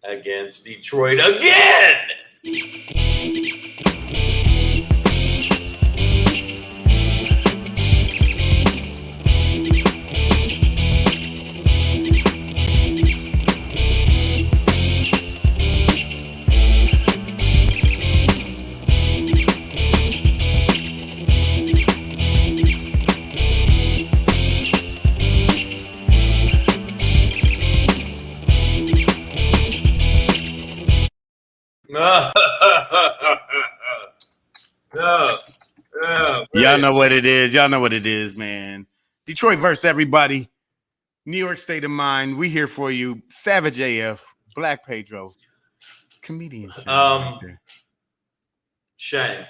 against Detroit again. Y'all know what it is. Y'all know what it is, man. Detroit versus everybody. New York State of Mind. We here for you. Savage AF, Black Pedro, comedian. Shane.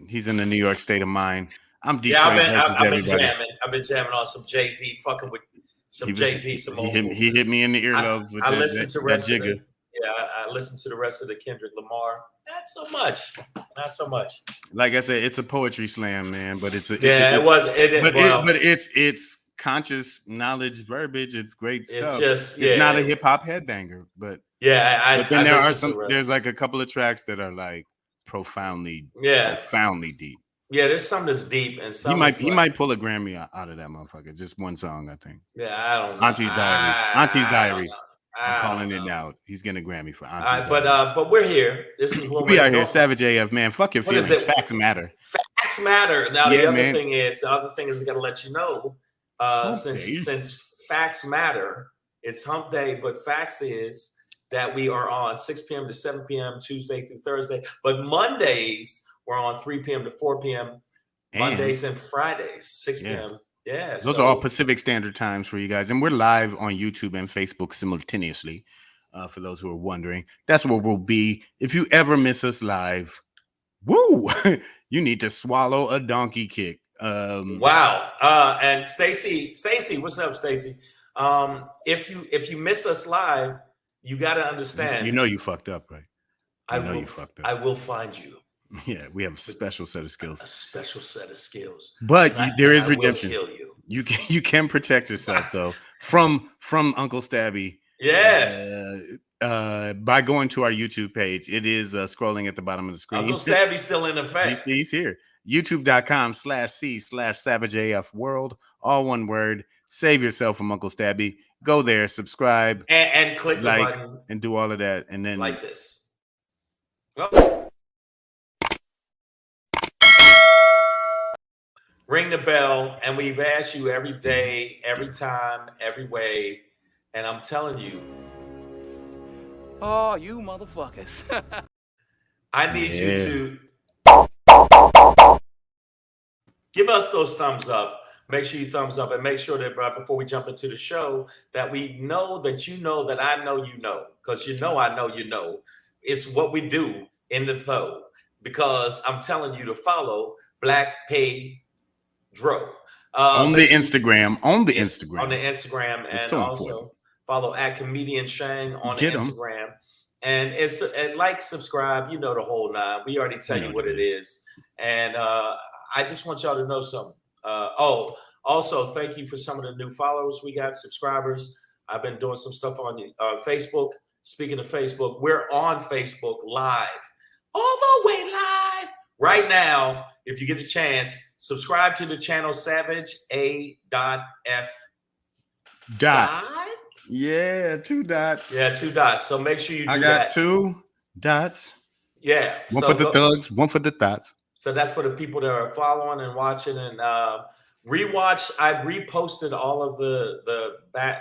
He's in the New York State of Mind. I'm Detroit versus everybody. I've been jamming on some Jay-Z, fucking with some Jay-Z, some old school. He hit me in the earlobes with that jigger. I listened to the rest of the Kendrick Lamar. Not so much. Like I said, it's a poetry slam, man. But it's conscious knowledge verbiage. It's great stuff. It's not a hip hop headbanger, but but then there are some. There's like a couple of tracks that are like profoundly deep. Yeah, there's some that's deep, and some he might pull a Grammy out of that motherfucker. Just one song, I think. Yeah, I don't know. Auntie's Diaries. I'm calling it out. He's getting a Grammy for Auntie's Diaries. But we're here. This is what we are here. Savage AF, man. Fuck your feelings. Facts matter. Facts matter. Now the other thing is, I got to let you know, since facts matter, it's Hump Day. But facts is that we are on 6 p.m. to 7 p.m. Tuesday through Thursday, but Mondays we're on 3 p.m. to 4 p.m. Mondays and Fridays 6 p.m. Yeah, those are all Pacific Standard Times for you guys, and we're live on YouTube and Facebook simultaneously. For those who are wondering, that's where we'll be. If you ever miss us live, woo, you need to swallow a donkey kick. Wow. And Stacy, what's up, Stacy? If you miss us live, you got to understand. You know you fucked up, right? You fucked up. I will find you. Yeah, we have a special set of skills. A special set of skills. But there is redemption. You can protect yourself though from Uncle Stabby. Yeah. By going to our YouTube page. It is scrolling at the bottom of the screen. Uncle Stabby's still in effect. He's here. YouTube.com/C/SavageAFWorld. All one word. Save yourself from Uncle Stabby. Go there, subscribe, and click the button, and do all of that, and then like this. Oh. Ring the bell, and we've asked you every day, every time, every way, and I'm telling you. Oh, you motherfuckers. I need you to give us those thumbs up. Make sure you thumbs up, and make sure that before we jump into the show, that we know that you know that I know you know, because I know you know. It's what we do in the throw, because I'm telling you to follow Black Pedro. On the Instagram, and so also important. Follow at Comedian Shang on Instagram, and it's like, subscribe, you know the whole nine. We already tell you what it is, and I just want y'all to know something. Also thank you for some of the new followers we got, subscribers. I've been doing some stuff on Facebook. Speaking of Facebook, we're on Facebook live, all the way live right now. If you get a chance, subscribe to the channel Savage A.F. Yeah, 2 dots. Yeah, 2 dots. So make sure you do that. I got 2 dots. Yeah. One for the thugs, one for the thoughts. So that's for the people that are following and watching and rewatch. I reposted all of the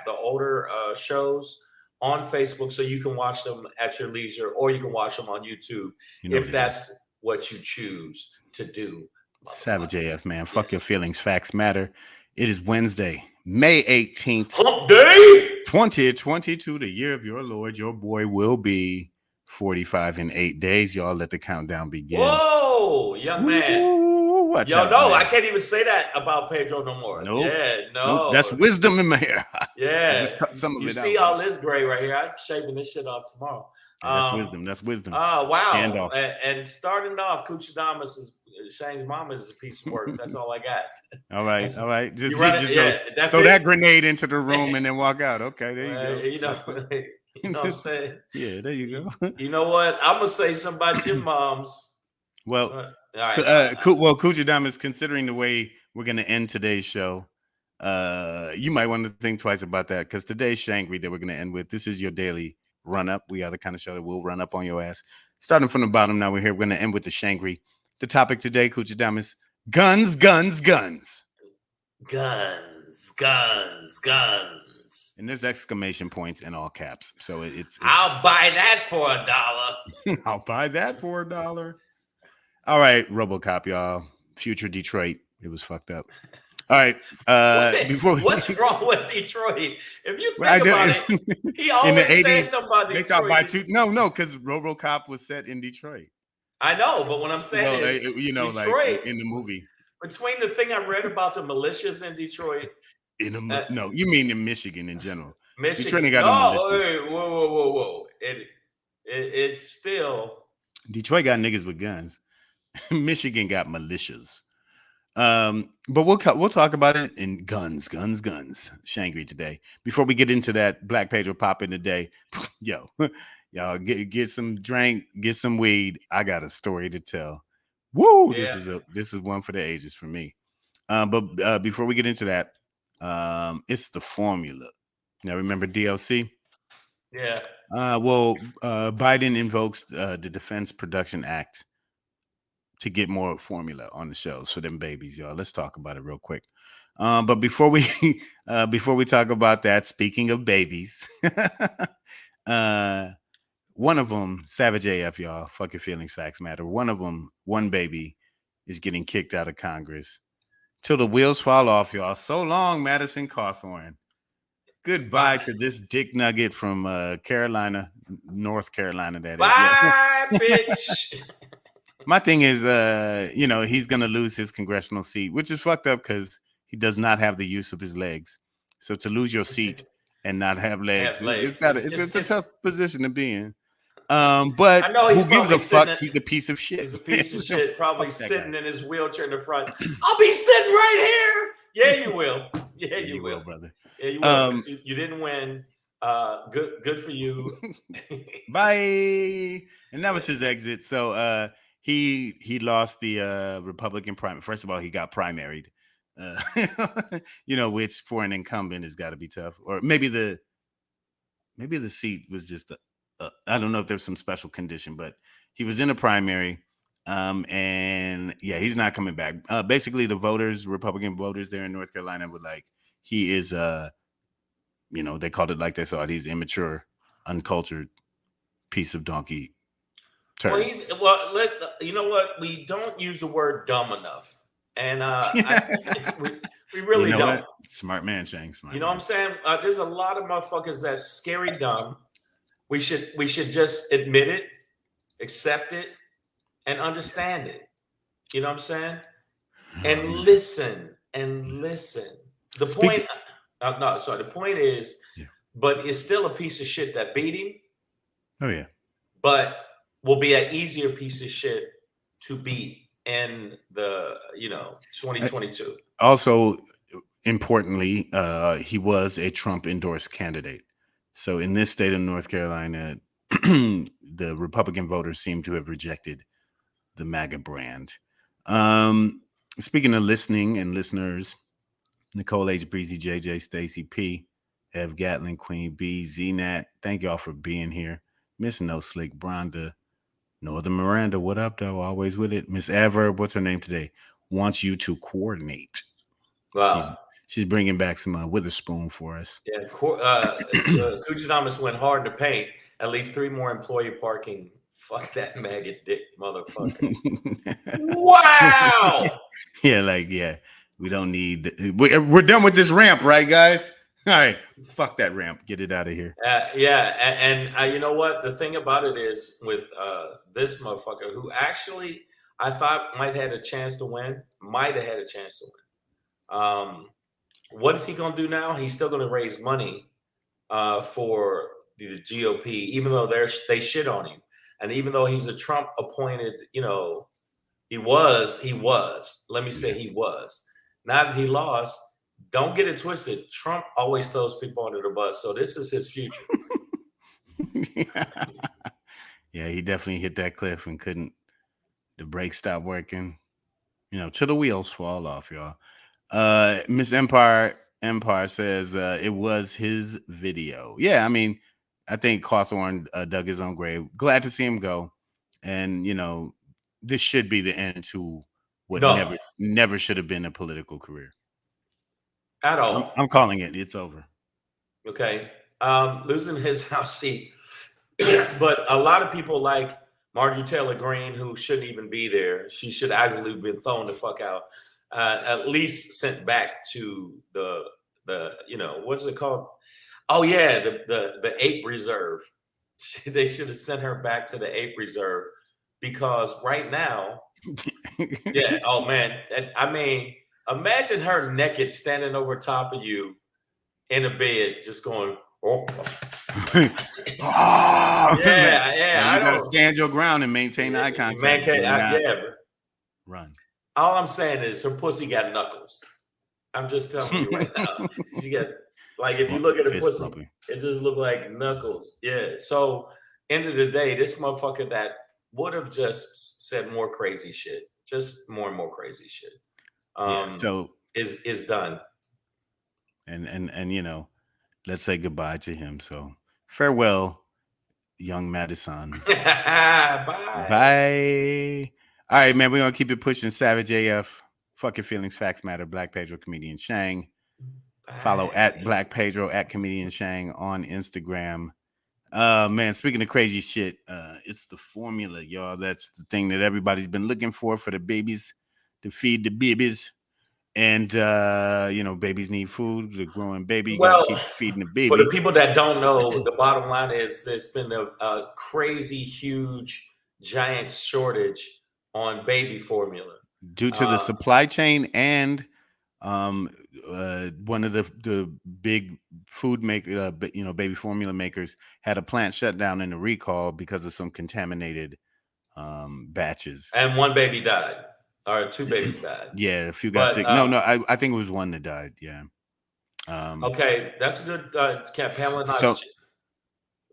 older shows on Facebook, so you can watch them at your leisure, or you can watch them on YouTube if that's what you choose to do. Savage AF, man. Fuck your feelings. Facts matter. It is Wednesday, May 18th. Hump Day 2022, the year of your Lord. Your boy will be 45 in 8 days. Y'all let the countdown begin. Whoa, young man. Ooh, I can't even say that about Pedro no more. Nope. Yeah, no. Nope. That's wisdom in my hair. Yeah. Just cut some of you it see out. all this gray right here. I'm shaving this shit off tomorrow. That's wisdom. That's wisdom. Oh, wow. And starting off, Kuchadamas is Shang's mama is a piece of work. That's all I got. All right. Just throw that grenade into the room and then walk out. Okay, there you go. You know what I'm saying? Yeah, there you go. You know what? I'm gonna say something about your moms. Well, all right, well, Coochie Damas, considering the way we're gonna end today's show, you might want to think twice about that because today's Shangri that we're gonna end with. This is your daily run up. We are the kind of show that will run up on your ass. Starting from the bottom, now we're here. We're gonna end with the Shangri. The topic today, Coochie Damas, guns, guns, guns. Guns, guns, guns. And there's exclamation points in all caps. So it's I'll buy that for $1. I'll buy that for $1. All right, RoboCop, y'all. Future Detroit. It was fucked up. All right. What's wrong with Detroit? If you think about it, he always says something about Detroit. No, because RoboCop was set in Detroit. I know, but what I'm saying is, Detroit, like in the movie. Between the thing I read about the militias in Detroit, no, you mean in Michigan in general? Michigan. Detroit got no hey, whoa! It's still Detroit got niggas with guns. Michigan got militias. But we'll talk about it in guns, Shangri today. Before we get into that, Black Pedro pop in today. Yo, y'all get some drink, get some weed. I got a story to tell. Woo! Yeah. This is one for the ages for me. But before we get into that, it's the formula. Now remember DLC? Yeah. Biden invokes the Defense Production Act to get more formula on the shows for them babies, y'all. Let's talk about it real quick. But before we talk about that, speaking of babies, one of them, Savage AF, y'all. Fuck your feelings, facts matter. One baby is getting kicked out of Congress till the wheels fall off, y'all. So long, Madison Cawthorn. Goodbye to this dick nugget from North Carolina. That bye, bitch. My thing is, he's gonna lose his congressional seat, which is fucked up because he does not have the use of his legs. So to lose your seat and not have legs, it's a tough position to be in. But I know who gives a fuck? He's a piece of shit. He's a piece of shit. Probably sitting in his wheelchair in the front. I'll be sitting right here. Yeah, you will. Yeah, you will, brother. Yeah, you will. You didn't win. Good for you. Bye. And that was his exit. So he lost the Republican primary. First of all, he got primaried. Which for an incumbent has got to be tough. Or maybe the seat was just I don't know if there's some special condition, but he was in a primary. And yeah, he's not coming back. Basically, the Republican voters there in North Carolina were like, he is they called it like they saw it. He's immature, uncultured piece of donkey. Well, you know what? We don't use the word dumb enough, and we really don't. What? Smart man, Shang. Smart. You know what I'm saying? There's a lot of motherfuckers that's scary dumb. We should just admit it, accept it, and understand it. You know what I'm saying? And listen. The point is, but it's still a piece of shit that beat him. Oh yeah. But will be an easier piece of shit to beat in the 2022. Also, importantly, he was a Trump endorsed candidate. So in this state of North Carolina, the Republican voters seem to have rejected the MAGA brand. Speaking of listening and listeners, Nicole H. Breezy, JJ, Stacy P, Ev Gatlin, Queen B, Z-Nat, thank y'all for being here. Miss No Slick, Bronda, Northern Miranda, what up, though? Always with it. Miss Adverb, what's her name today? Wants you to coordinate. Wow. She's bringing back some Witherspoon for us. Yeah, Kuchinamas went hard to paint. At least 3 more employee parking. Fuck that maggot dick motherfucker. Wow. Yeah, we don't need. We're done with this ramp, right, guys? All right, fuck that ramp. Get it out of here. And you know what? The thing about it is with this motherfucker, who actually I thought might have had a chance to win. What is he going to do now? He's still going to raise money for the GOP, even though they shit on him, and even though he's a Trump appointed, he was. Let me say he was. Now that he lost. Don't get it twisted. Trump always throws people under the bus. So this is his future. Yeah, he definitely hit that cliff and couldn't. The brakes stopped working. Till the wheels fall off, y'all. Miss Empire says it was his video. Yeah, I mean, I think Cawthorn dug his own grave. Glad to see him go, and this should be the end to what No, never should have been a political career at all. I'm calling it. It's over. Okay, losing his House seat, but a lot of people like Marjorie Taylor Greene, who shouldn't even be there. She should actually been thrown the fuck out, at least sent back to the what's it called? Oh yeah, the ape reserve. They should have sent her back to the ape reserve because right now, yeah. Oh man, I mean, imagine her naked standing over top of you in a bed, just going. Oh. Yeah. You got to stand your ground and maintain eye contact. Run. All I'm saying is her pussy got knuckles. I'm just telling you right now. She got, like, if you look at her pussy, it just look like knuckles. Yeah. So end of the day, this motherfucker that would have just said more crazy shit, just more and more crazy shit. So is done. And let's say goodbye to him. So farewell, young Madison. Bye. All right, man. We're gonna keep it pushing. Savage AF. Fuck your feelings. Facts matter. Black Pedro, comedian Shang. Follow at Black Pedro at comedian Shang on Instagram. Man, speaking of crazy shit, it's the formula, y'all. That's the thing that everybody's been looking for the babies, to feed the babies. And babies need food. The growing baby, you gotta keep feeding the baby. For the people that don't know, the bottom line is there's been a crazy, huge, giant shortage on baby formula due to the supply chain and one of the big food maker, baby formula makers had a plant shut down in a recall because of some contaminated batches. And one baby died. Or two babies died. Yeah, a few got sick. No, I think it was one that died. Yeah. Okay, that's a good Pamela so,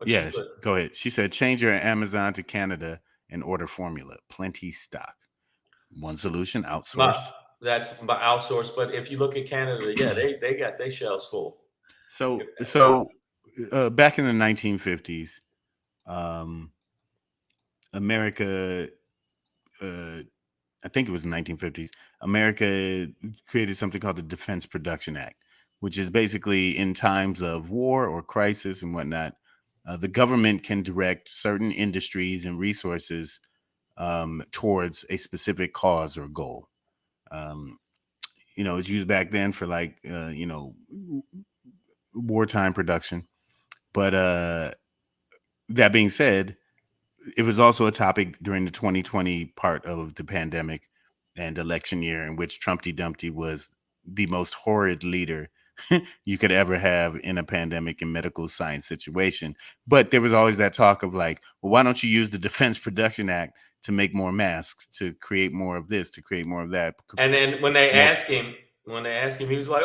yeah, go ahead. She said, change your Amazon to Canada and order formula. Plenty stock. One solution, outsource. That's outsource. But if you look at Canada, yeah, they got their shelves full. So back in the 1950s, America, I think it was the 1950s, America created something called the Defense Production Act, which is basically in times of war or crisis and whatnot, the government can direct certain industries and resources towards a specific cause or goal. It's used back then for wartime production. But that being said, it was also a topic during the 2020 part of the pandemic and election year, in which Trumpty Dumpty was the most horrid leader you could ever have in a pandemic and medical science situation. But there was always that talk of well, why don't you use the Defense Production Act to make more masks, to create more of this, to create more of that? And then when they ask him, he was like,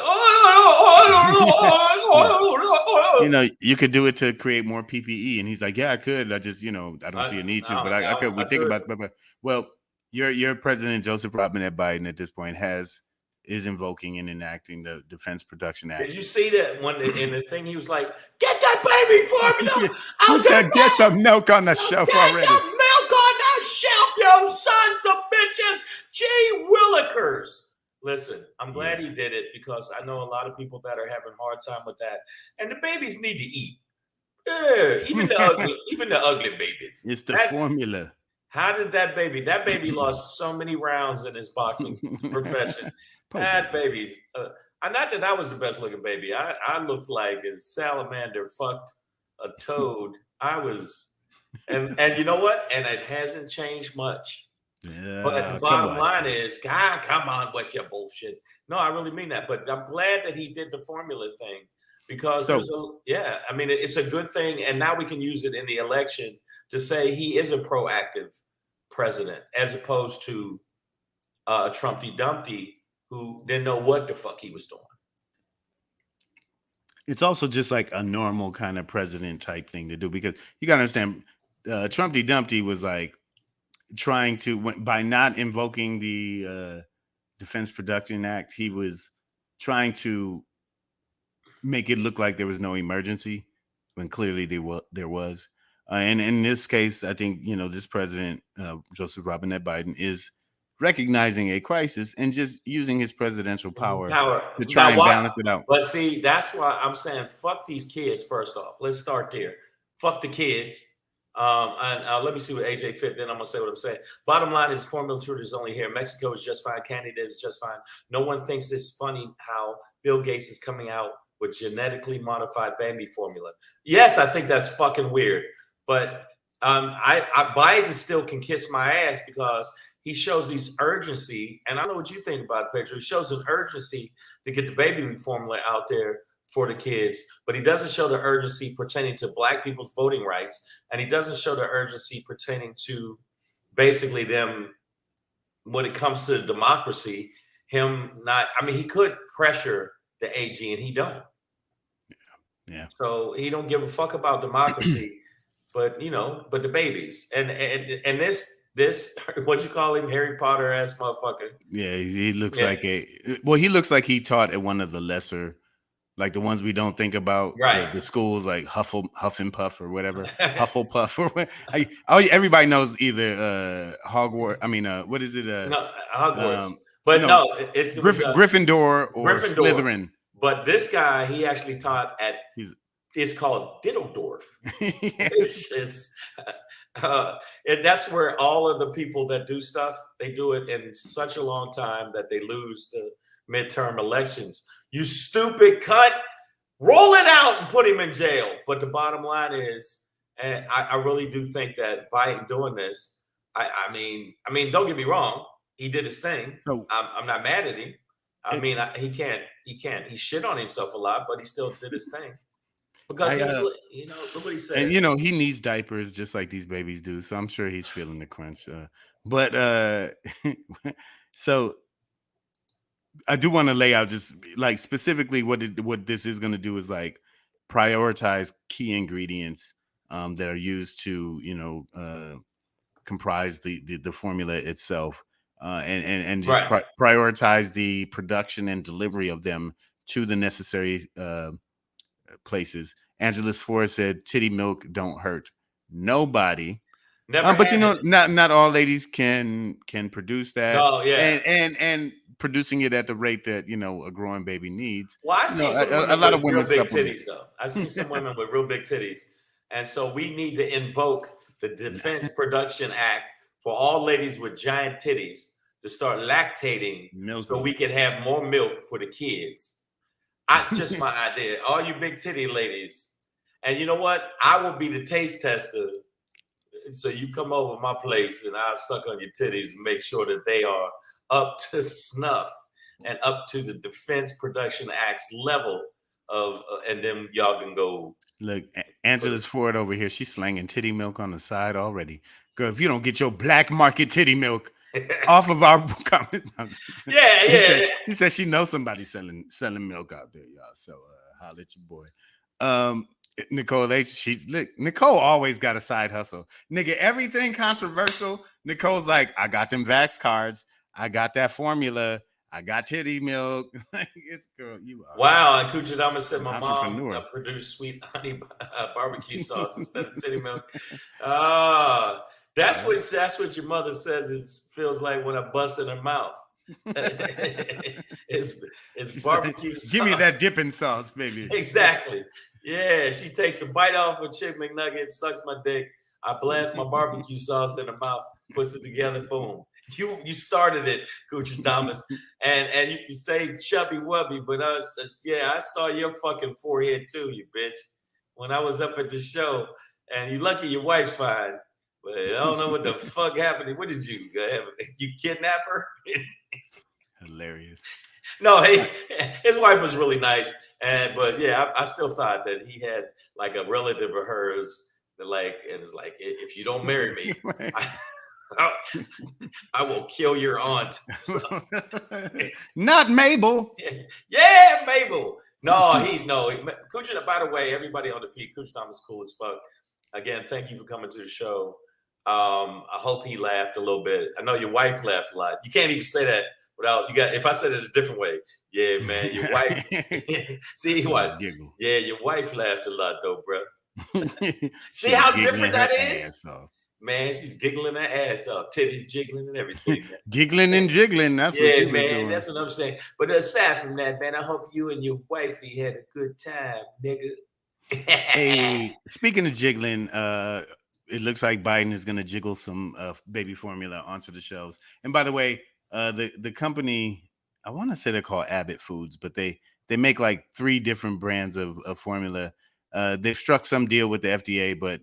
you could do it to create more PPE. And he's like, yeah, I could. I just, I don't see a need to, but I could. We think about it. Well, your President Joseph Robinette Biden at this point is invoking and enacting the Defense Production Act. Did you see that one in the thing? He was like, get that baby formula. Get the milk on the shelf already. Get the milk on the shelf, you sons of bitches. Gee willikers. Listen, I'm glad he did it because I know a lot of people that are having a hard time with that. And the babies need to eat. Yeah, even the ugly babies. It's the formula. How did that baby lost so many rounds in his boxing profession. That baby's not that I was the best looking baby. I looked like a salamander fucked a toad. I was, and you know what? And it hasn't changed much. Yeah, but the bottom line is, God, come on with your bullshit. No, I really mean that. But I'm glad that he did the formula thing because it's a good thing. And now we can use it in the election to say he is a proactive president as opposed to Trumpty Dumpty who didn't know what the fuck he was doing. it's also just like a normal kind of president type thing to do, because you got to understand, Trumpty Dumpty was like trying to, by not invoking the Defense Production Act, he was trying to make it look like there was no emergency when clearly there was. And in this case, I think, this president, Joseph Robinette Biden, is recognizing a crisis and just using his presidential power to try and balance it out. But see, that's why I'm saying fuck these kids. First off, let's start there. Fuck the kids. And let me see what AJ fit. Then I'm gonna say what I'm saying. Bottom line is, formula truth is only here. Mexico is just fine. Canada is just fine. No one thinks it's funny how Bill Gates is coming out with genetically modified baby formula. Yes, I think that's fucking weird. But Biden still can kiss my ass because he shows these urgency, and I know what you think about it, Pedro. He shows an urgency to get the baby formula out there for the kids, but he doesn't show the urgency pertaining to Black people's voting rights, and he doesn't show the urgency pertaining to basically them when it comes to democracy. He could pressure the AG, and he don't. Yeah. So he don't give a fuck about democracy, but the babies and this what you call him, Harry Potter ass motherfucker. Yeah, he looks like he looks like he taught at one of the lesser, like the ones we don't think about, right? The schools like Huff and Puff or whatever, Hufflepuff or everybody knows either Hogwarts. I mean, what is it? No, Hogwarts. But it was Gryffindor or Slytherin. But this guy, he actually taught at. It's called Diddledorf. It's just, and that's where all of the people that do stuff, they do it in such a long time that they lose the midterm elections. You stupid cunt, roll it out and put him in jail. But the bottom line is, and I really do think that Biden doing this, I mean, don't get me wrong, he did his thing. So, I'm not mad at him. He can't. He shit on himself a lot, but he still did his thing. Because look what he said. And he needs diapers just like these babies do. So I'm sure he's feeling the crunch. But so I do want to lay out just like specifically what this is going to do is like prioritize key ingredients that are used to comprise the formula itself, and just prioritize the production and delivery of them to the necessary places. Angelus Forrest said, "Titty milk don't hurt nobody." But not all ladies can produce that. Oh yeah, and producing it at the rate that a growing baby needs. Well, I see a lot of women with real big titties, though. I see some women with real big titties, and so we need to invoke the Defense Production Act for all ladies with giant titties to start lactating, so we can have more milk for the kids. Just my idea. All you big titty ladies. And you know what? I will be the taste tester. So you come over my place and I'll suck on your titties and make sure that they are up to snuff and up to the Defense Production Act's level of, and then y'all can go. Look, Angela's Ford over here. She's slanging titty milk on the side already. Girl, if you don't get your black market titty milk off of our comment. She said she knows somebody selling milk out there, y'all. So holla at your boy. Nicole H. Nicole always got a side hustle. Nigga, everything controversial, Nicole's like, I got them Vax cards, I got that formula, I got titty milk. It's girl, you are. Wow, and Kuchidama said my mom produced sweet honey barbecue sauce instead of titty milk. That's what your mother says it feels like when I bust in her mouth. it's barbecue sauce. Give me that dipping sauce, baby. Exactly. Yeah, she takes a bite off a chicken McNugget, sucks my dick. I blast my barbecue sauce in her mouth, puts it together, boom. You started it, Coochie Thomas, and you can say chubby wubby, but I saw your fucking forehead too, you bitch. When I was up at the show, and you lucky your wife's fine, but I don't know what the fuck happened. What did you have? You kidnap her? Hilarious. No, his wife was really nice, but I still thought that he had like a relative of hers that and it's like, if you don't marry me, I will kill your aunt. So, not Mabel. Yeah, Mabel. Coochie, by the way, everybody on the feed, Coochie Dom is cool as fuck. Again, thank you for coming to the show. I hope he laughed a little bit. I know your wife laughed a lot. You can't even say that without if I said it a different way. Yeah, man, your wife. See what? Yeah, your wife laughed a lot though, bro. See how different that is? Man, she's giggling her ass off, titties jiggling and everything. Giggling and jiggling. That's what she was doing. That's what I'm saying. But aside from that, man, I hope you and your wifey had a good time, nigga. Hey, speaking of jiggling, it looks like Biden is going to jiggle some baby formula onto the shelves. And by the way, the company, I want to say they're called Abbott Foods, but they make like 3 different brands of formula. They've struck some deal with the FDA, but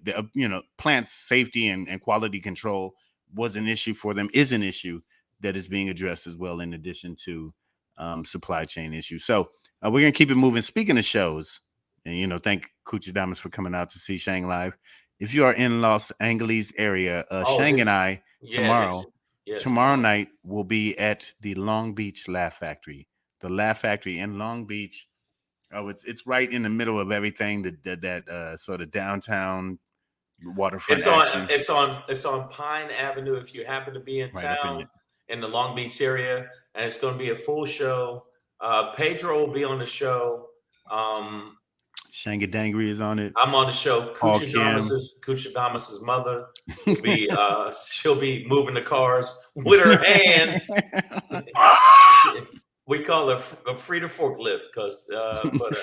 plant safety and quality control was an issue for them, is an issue that is being addressed as well, in addition to supply chain issues. So we're going to keep it moving. Speaking of shows, and thank Coochie Damas for coming out to see Shang live. If you are in Los Angeles area, Shang and I tomorrow night will be at the Long Beach Laugh Factory. The Laugh Factory in Long Beach. Oh, it's right in the middle of everything. That sort of downtown waterfront. It's on Pine Avenue. If you happen to be in town in the Long Beach area, and it's going to be a full show. Pedro will be on the show. Shangadangry is on it. I'm on the show. Coochie Damas's mother will be she'll be moving the cars with her hands. We call her Frida Forklift because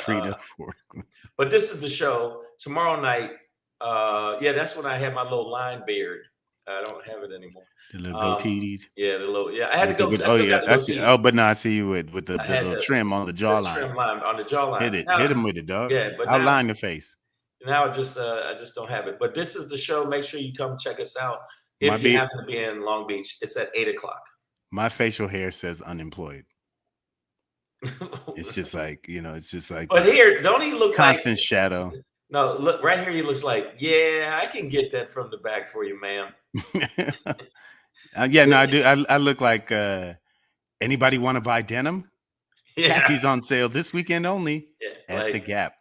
Frida Forklift. But this is the show tomorrow night. That's when I had my little line beard. I don't have it anymore. The little goatees. I had to go. But no, I see you with the little trim on the jawline. Trim line on the jawline. Hit him with it, dog. Yeah, but outline the face. Now I just don't have it. But this is the show. Make sure you come check us out if you happen to be in Long Beach. It's at 8:00. My facial hair says unemployed. It's just like It's just like. But here, don't he look constant shadow? No, look right here. He looks like, yeah, I can get that from the back for you, ma'am. I do. I look like anybody want to buy denim? Yeah. Khakis on sale this weekend only at the Gap.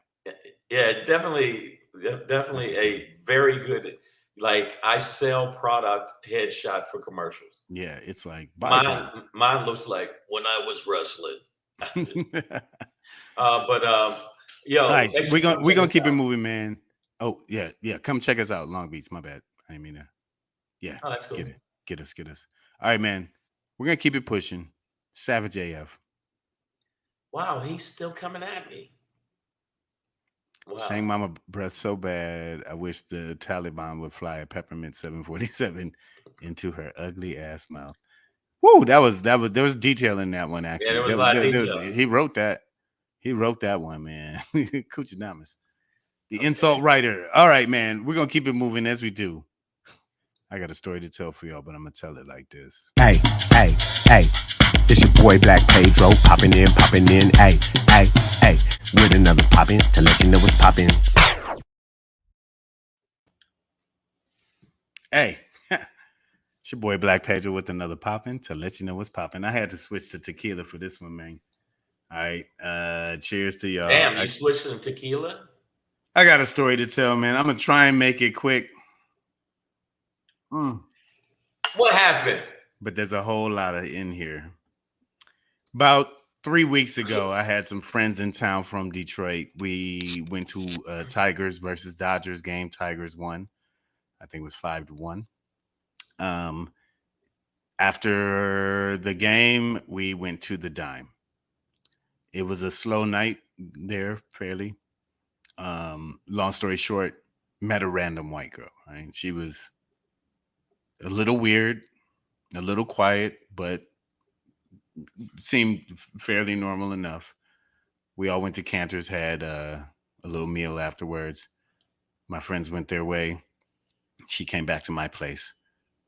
Yeah, definitely a very good, like, I sell product headshot for commercials. Yeah, it's like mine looks like when I was wrestling. Nice. We're gonna keep it moving, man. Oh yeah. Come check us out, Long Beach. My bad. I didn't mean to. Yeah. Oh, that's cool. Get us. All right, man. We're gonna keep it pushing. Savage AF. Wow, he's still coming at me. Wow. Shang Mama breath so bad. I wish the Taliban would fly a peppermint 747 into her ugly ass mouth. Woo, there was detail in that one, actually. Yeah, there was a lot of detail. He wrote that. He wrote that one, man. Coochie Damas. The insult writer. All right, man. We're going to keep it moving as we do. I got a story to tell for y'all, but I'm going to tell it like this. Hey. It's your boy Black Pedro popping in. Hey. With another poppin' to let you know what's poppin'. Hey. It's your boy Black Pedro with another poppin' to let you know what's poppin'. I had to switch to tequila for this one, man. All right. Cheers to y'all. Damn, you switched to tequila? I got a story to tell, man. I'm going to try and make it quick. What happened? But there's a whole lot in here. About 3 weeks ago, I had some friends in town from Detroit. We went to Tigers versus Dodgers game. Tigers won. I think it was 5-1. After the game, we went to the Dime. It was a slow night there, fairly. Long story short, met a random white girl. Right? She was a little weird, a little quiet, but seemed fairly normal enough. We all went to Cantor's, had a little meal afterwards. My friends went their way. She came back to my place.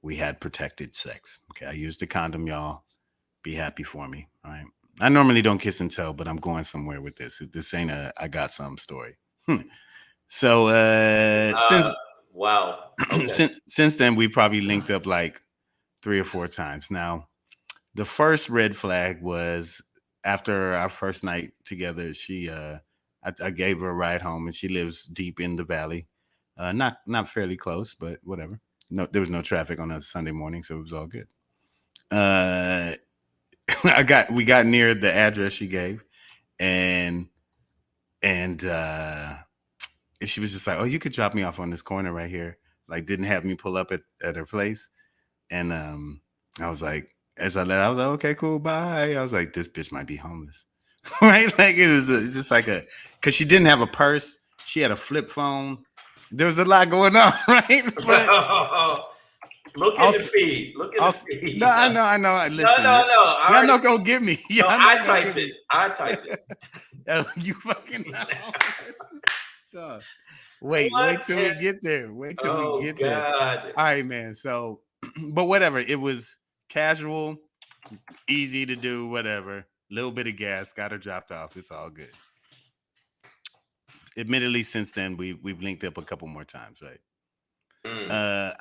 We had protected sex. Okay, I used a condom, y'all. Be happy for me. All right. I normally don't kiss and tell, but I'm going somewhere with this. This ain't a I got some story. So since wow. Okay. Since then, we probably linked up like 3 or 4 times. Now, the first red flag was after our first night together, I gave her a ride home, and she lives deep in the valley, not fairly close, but whatever. No, there was no traffic on a Sunday morning, so it was all good. We got near the address she gave, and she was just like, "Oh, you could drop me off on this corner right here." Like, didn't have me pull up at her place, and I was like, I was like, "Okay, cool, bye." I was like, "This bitch might be homeless." Right? Like, it's just like because she didn't have a purse. She had a flip phone. There was a lot going on, right? But look at the feed. Look at the feed. No, I know. Listen, no. Y'all not gonna get me. No, I typed it. Oh, you fucking know. So, wait till we get there. Wait till we get there. All right, man. So, but whatever. It was casual, easy to do, whatever. Little bit of gas, got her dropped off. It's all good. Admittedly, since then we've linked up a couple more times, right?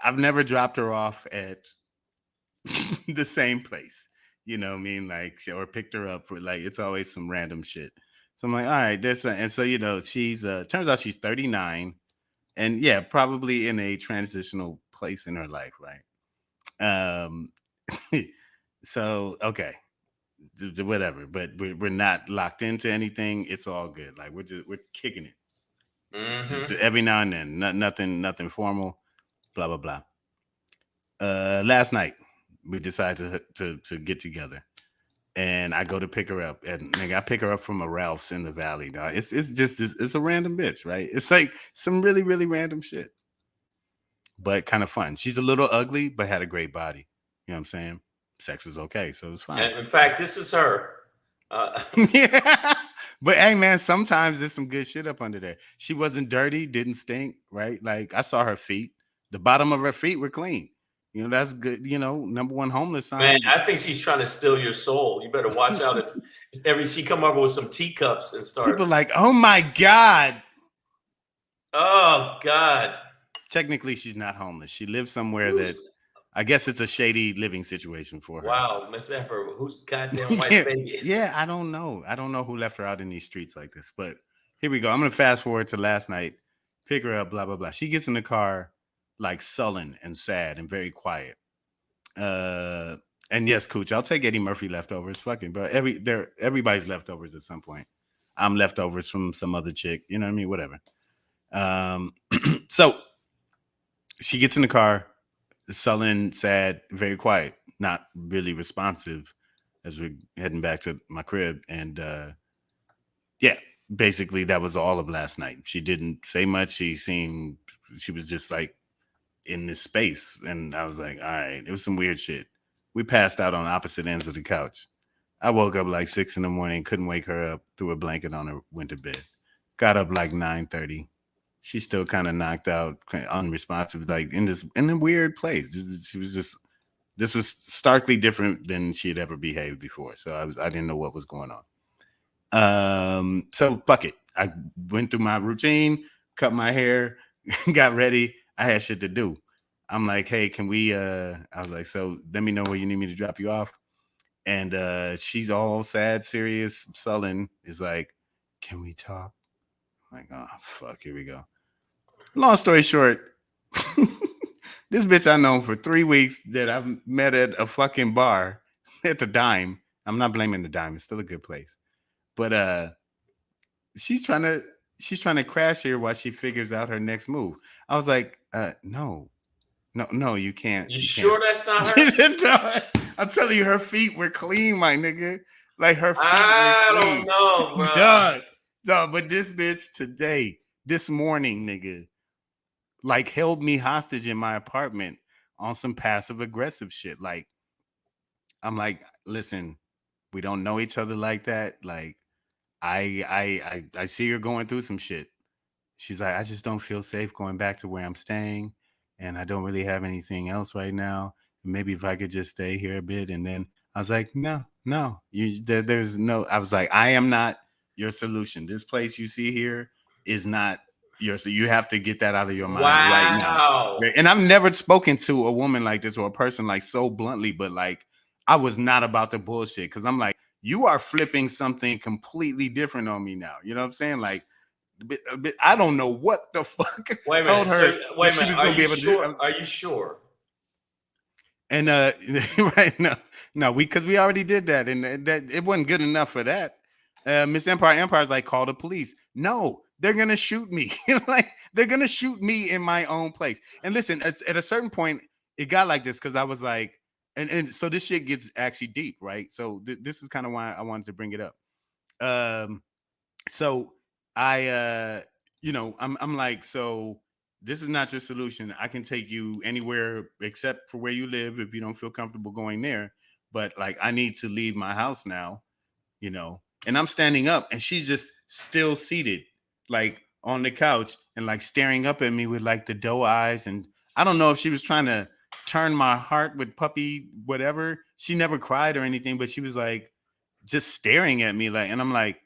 I've never dropped her off at the same place. You know what I mean? Like, or picked her up for, like, it's always some random shit. So I'm like, all right, and so, you know, she's turns out she's 39, and yeah, probably in a transitional place in her life, right? So okay, whatever, but we're not locked into anything. It's all good. Like, we're kicking it. Mm-hmm. Every now and then, nothing formal, blah blah blah. Last night we decided to get together, and I go to pick her up, and I pick her up from a Ralph's in the valley. Dog. It's just it's a random bitch, right? It's like some really really random shit, but kind of fun. She's a little ugly, but had a great body. You know what I'm saying? Sex was okay, so it's fine. And in fact, this is her. Yeah. But hey, man, sometimes there's some good shit up under there. She wasn't dirty, didn't stink, right? Like, I saw her feet. The bottom of her feet were clean. You know, that's good. You know, number one homeless sign. Man, I think she's trying to steal your soul. You better watch out if she come over with some teacups and start. People like, oh my God. Oh God. Technically, she's not homeless. She lives somewhere that I guess it's a shady living situation for her. Wow, Miss Effer, who's goddamn white baby is? Yeah, I don't know. I don't know who left her out in these streets like this. But here we go. I'm gonna fast forward to last night. Pick her up. Blah blah blah. She gets in the car, like sullen and sad and very quiet. And yes, Cooch, I'll take Eddie Murphy leftovers. Fucking, but everybody's leftovers at some point. I'm leftovers from some other chick. You know what I mean? Whatever. So she gets in the car. Sullen, sad, very quiet, not really responsive as we're heading back to my crib. And yeah, basically that was all of last night. She didn't say much. She was just like in this space. And I was like, all right, it was some weird shit. We passed out on opposite ends of the couch. I woke up like 6 a.m, couldn't wake her up, threw a blanket on her, went to bed. Got up like 9:30. She's still kind of knocked out, unresponsive, like in a weird place. This was starkly different than she had ever behaved before. So I didn't know what was going on. So fuck it. I went through my routine, cut my hair, got ready. I had shit to do. I'm like, hey, can we, I was like, so let me know where you need me to drop you off. And she's all sad, serious, sullen, is like, can we talk? I'm like, oh, fuck, here we go. Long story short, this bitch I know for 3 weeks that I've met at a fucking bar at the Dime. I'm not blaming the Dime. It's still a good place. But she's trying to crash here while she figures out her next move. I was like, no, you can't. You sure that's not her? I'm telling you, her feet were clean, my nigga. Like, her feet I were clean. don't know, bro. No, but this bitch this morning, nigga, like, held me hostage in my apartment on some passive aggressive shit. Like, I'm like, listen, we don't know each other like that. Like, I see you're going through some shit. She's like, I just don't feel safe going back to where I'm staying, and I don't really have anything else right now. Maybe if I could just stay here a bit. And then I was like, no, there's no. I was like, I am not your solution. This place you see here is not yours. So you have to get that out of your mind right now. And I've never spoken to a woman like this or a person like so bluntly, but like, I was not about the bullshit, because I'm like, you are flipping something completely different on me now. You know what I'm saying? Like, I don't know what the fuck told her that she was going to be able to do. Are you sure? And right, no, because we already did that, and that it wasn't good enough for that. Miss Empire's like, call the police. No, they're gonna shoot me. Like, they're gonna shoot me in my own place. And listen, at a certain point, it got like this because I was like, and so this shit gets actually deep, right? So this is kind of why I wanted to bring it up. So I, I'm like, so this is not your solution. I can take you anywhere except for where you live if you don't feel comfortable going there. But like, I need to leave my house now, and I'm standing up and she's just still seated, like on the couch and like staring up at me with like the doe eyes. And I don't know if she was trying to turn my heart with puppy, whatever. She never cried or anything, but she was like just staring at me like, and I'm like,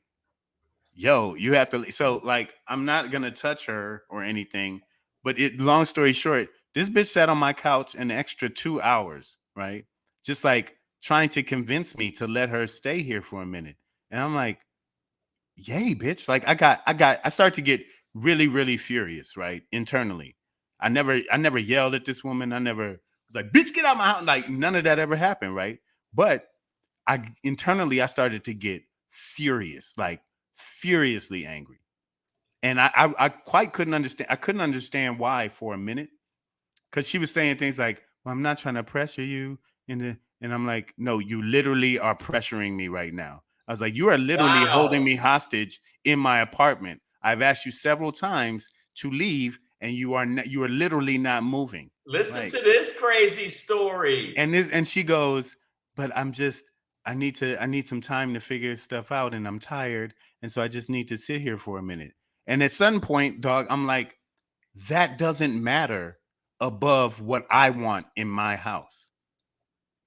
yo, you have to. So like, I'm not gonna touch her or anything, but long story short, this bitch sat on my couch an extra 2 hours, right? Just like trying to convince me to let her stay here for a minute. And I'm like, yay, bitch. Like I started to get really, really furious, right? Internally. I never yelled at this woman. I never was like, bitch, get out of my house. Like, none of that ever happened, right? But internally I started to get furious, like furiously angry. And I quite couldn't understand. I couldn't understand why for a minute. Because she was saying things like, well, I'm not trying to pressure you. And I'm like, no, you literally are pressuring me right now. I was like, you are literally holding me hostage in my apartment. I've asked you several times to leave, and you are literally not moving. Listen to this crazy story. And she goes, but I need some time to figure stuff out, and I'm tired, and so I just need to sit here for a minute. And at some point, dog, I'm like, that doesn't matter above what I want in my house.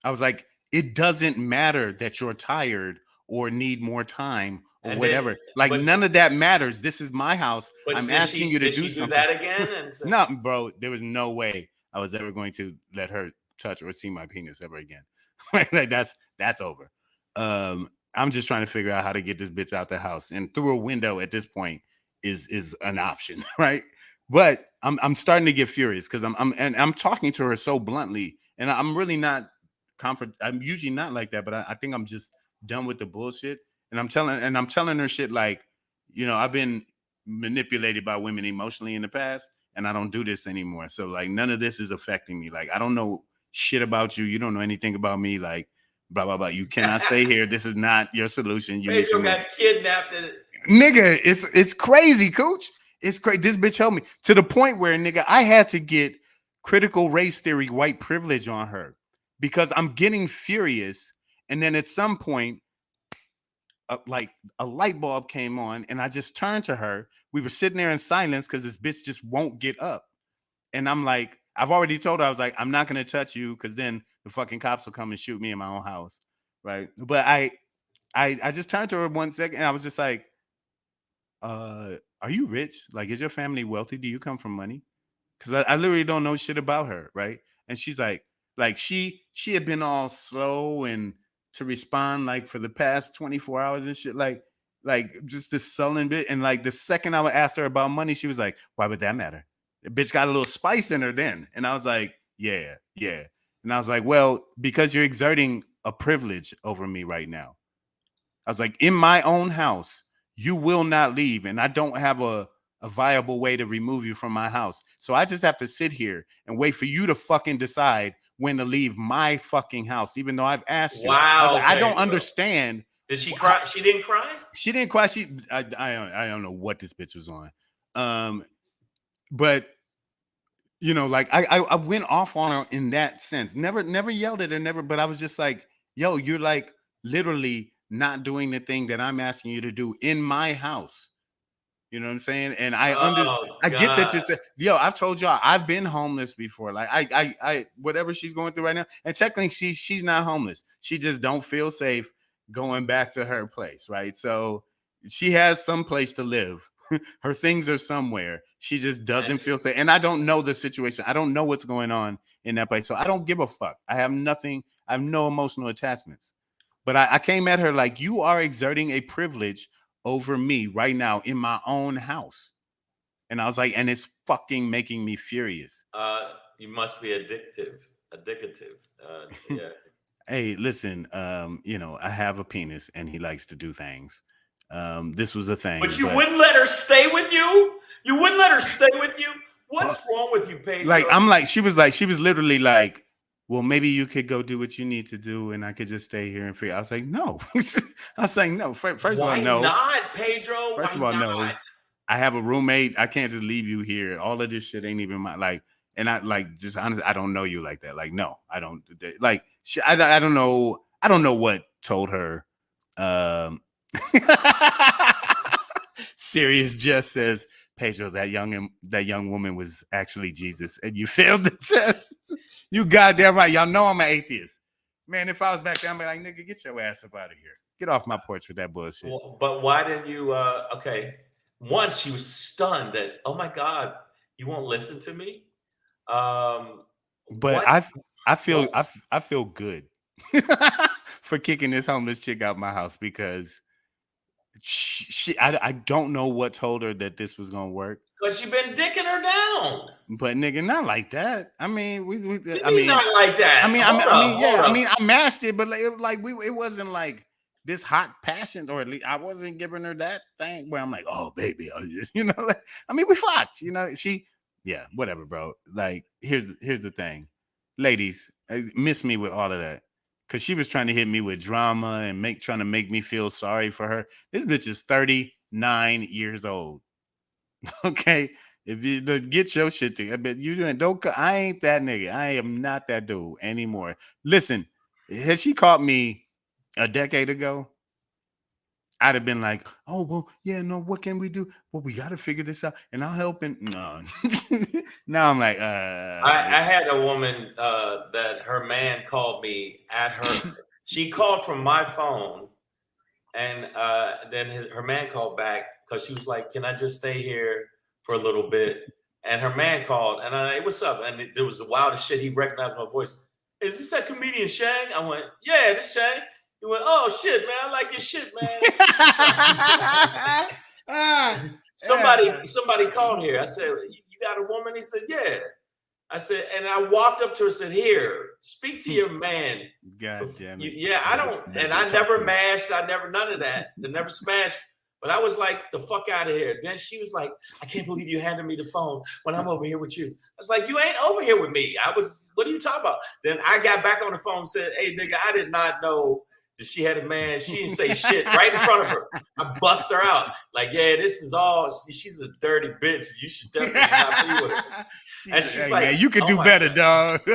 I was like, it doesn't matter that you're tired or need more time or whatever. None of that matters. This is my house. I'm asking you to do something. That again? And no, bro, there was no way I was ever going to let her touch or see my penis ever again. Like, that's over. I'm just trying to figure out how to get this bitch out the house, and through a window at this point is an option, right? But I'm starting to get furious because I'm talking to her so bluntly, and I'm really not I'm usually not like that, but I think I'm just done with the bullshit. And I'm telling her shit like, I've been manipulated by women emotionally in the past, and I don't do this anymore. So like, none of this is affecting me. Like, I don't know shit about you. You don't know anything about me. Like, blah blah blah. You cannot stay here. This is not your solution. You Pedro got kidnapped. Nigga, it's crazy, coach. It's crazy. This bitch helped me to the point where, nigga, I had to get critical race theory white privilege on her because I'm getting furious. And then at some point, like a light bulb came on, and I just turned to her. We were sitting there in silence because this bitch just won't get up. And I'm like, I've already told her, I was like, I'm not going to touch you because then the fucking cops will come and shoot me in my own house. Right. But I just turned to her 1 second, and I was just like, are you rich? Like, is your family wealthy? Do you come from money? Because I literally don't know shit about her, right? And she's like she had been all slow and to respond like for the past 24 hours and shit, like just this sullen bit. And like the second I would ask her about money, she was like, why would that matter? The bitch got a little spice in her then. And I was like, yeah. And I was like, well, because you're exerting a privilege over me right now. I was like, in my own house, you will not leave, and I don't have a viable way to remove you from my house. So I just have to sit here and wait for you to fucking decide when to leave my fucking house, even though I've asked you. Wow. I was like, I don't understand. Did she cry? She didn't cry? She didn't cry. I don't know what this bitch was on. But like I went off on her in that sense. Never yelled at her, but I was just like, yo, you're like literally not doing the thing that I'm asking you to do in my house. You know what I'm saying? And I get that you said, yo, I've told y'all I've been homeless before. Like I whatever she's going through right now. And technically she's not homeless. She just don't feel safe going back to her place, right? So she has some place to live. Her things are somewhere. She just doesn't feel safe. And I don't know the situation. I don't know what's going on in that place. So I don't give a fuck. I have nothing. I have no emotional attachments. But I came at her like, you are exerting a privilege over me right now in my own house. And I was like, and it's fucking making me furious. You must be addictive. Yeah. Hey, listen, I have a penis and he likes to do things. This was a thing. But you wouldn't let her stay with you? You wouldn't let her stay with you? What's wrong with you, Pedro? Like, she was literally like, well, maybe you could go do what you need to do and I could just stay here and figure. I was like, no. I was saying, no. First of all, no. Why not, Pedro? First of all, no. I have a roommate. I can't just leave you here. All of this shit ain't even my, like, and I like, just honestly, I don't know you like that. Like, no, I don't. Like, I don't know. I don't know what told her. Serious just says, Pedro, that young woman was actually Jesus, and you failed the test. You goddamn right. Y'all know I'm an atheist, man. If I was back there, I'd be like, nigga, get your ass up out of here. Get off my porch with that bullshit. Well, but why didn't you? Okay, once she was stunned that, oh my God, you won't listen to me. But I feel good for kicking this homeless chick out my house because I don't know what told her that this was gonna work. Because you've been dicking her down. But nigga, not like that. I mean, I mean, not like that. I mashed it, but it wasn't like this hot passion, or at least I wasn't giving her that thing where I'm like, oh baby, I just, we fucked, yeah, whatever, bro. Like, here's the thing, ladies, miss me with all of that, because she was trying to hit me with drama and trying to make me feel sorry for her. This bitch is 39 years old. Okay, if you get your shit together, I ain't that nigga. I am not that dude anymore. Listen, had she caught me a decade ago, I'd have been like, oh, well, yeah, no, what can we do? Well, we got to figure this out, and I'll help. And no, now I'm like, I had a woman that her man called me at her. She called from my phone, and then her man called back because she was like, can I just stay here for a little bit? And her man called, and I, hey, what's up? And there was the wildest shit. He recognized my voice. Is this that comedian Shang? I went, yeah, this Shang. He went, oh shit, man, I like your shit, man. Somebody called here. I said, you got a woman? He said, yeah. I said, and I walked up to her and said, here, speak to your man. God damn it. Yeah, I don't, and I never mashed, none of that. I never smashed. But I was like, the fuck out of here. Then she was like, I can't believe you handed me the phone when I'm over here with you. I was like, you ain't over here with me. What are you talking about? Then I got back on the phone and said, hey, nigga, I did not know that she had a man. She didn't say shit right in front of her. I bust her out. Like, yeah, she's a dirty bitch. You should definitely not be with her. And she's like, man, you could do better, dog. Yeah.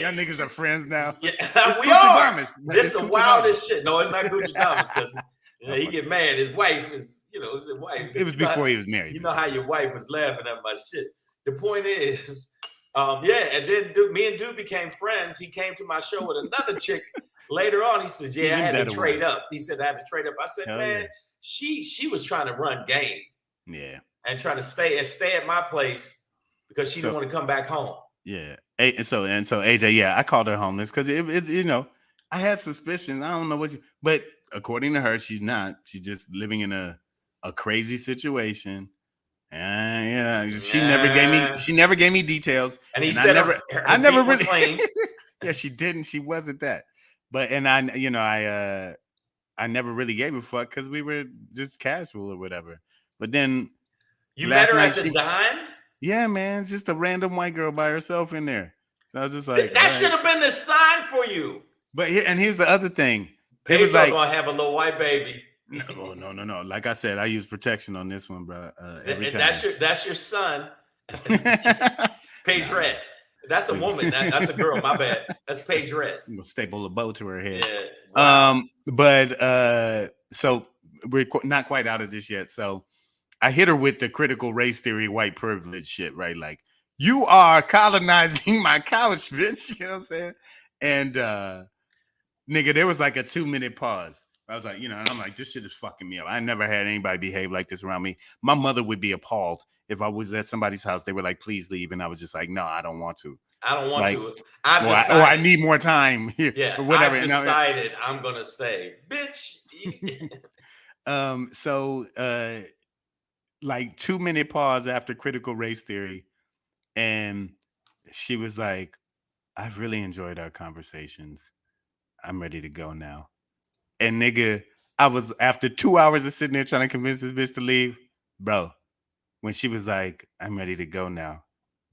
Y'all niggas are friends now. Yeah, we are. This is the wildest shit. No, it's not Gucci Damas because he get mad. His wife is, his wife. It was before he was married. You know how your wife was laughing at my shit. The point is, and then me and Dude became friends. He came to my show with another chick. Later on, he says, yeah, I had to trade up. He said, I had to trade up. I said, man, she was trying to run game. Yeah. And trying to stay at my place because she didn't want to come back home. Yeah. And so AJ, yeah, I called her homeless because I had suspicions. I don't know but according to her, she's not. She's just living in a crazy situation. And she never gave me details. And he said I never really yeah, she didn't. She wasn't that. But I never really gave a fuck because we were just casual or whatever. But then you met her at the dime? Yeah, man, just a random white girl by herself in there. So I was just like, that should have been the sign for you. But here's the other thing. Pedro was like, gonna have a little white baby. No. Like I said, I use protection on this one, bro. Every time. That's your son, Pedro. That's a woman. That's a girl. My bad. That's Pedro. I'm gonna staple a bow to her head. Yeah. Wow. But so we're not quite out of this yet. So I hit her with the critical race theory, white privilege shit, right? Like, you are colonizing my couch, bitch. You know what I'm saying? And nigga, there was like a 2-minute pause. I was like, and I'm like, this shit is fucking me up. I never had anybody behave like this around me. My mother would be appalled if I was at somebody's house. They were like, please leave. And I was just like, no, I don't want to. I don't want to. Or I need more time here. Yeah, or whatever. I've decided I'm going to stay. Bitch. So, like 2-minute pause after critical race theory. And she was like, I've really enjoyed our conversations. I'm ready to go now. And nigga, I was after 2 hours of sitting there trying to convince this bitch to leave, bro. When she was like, I'm ready to go now.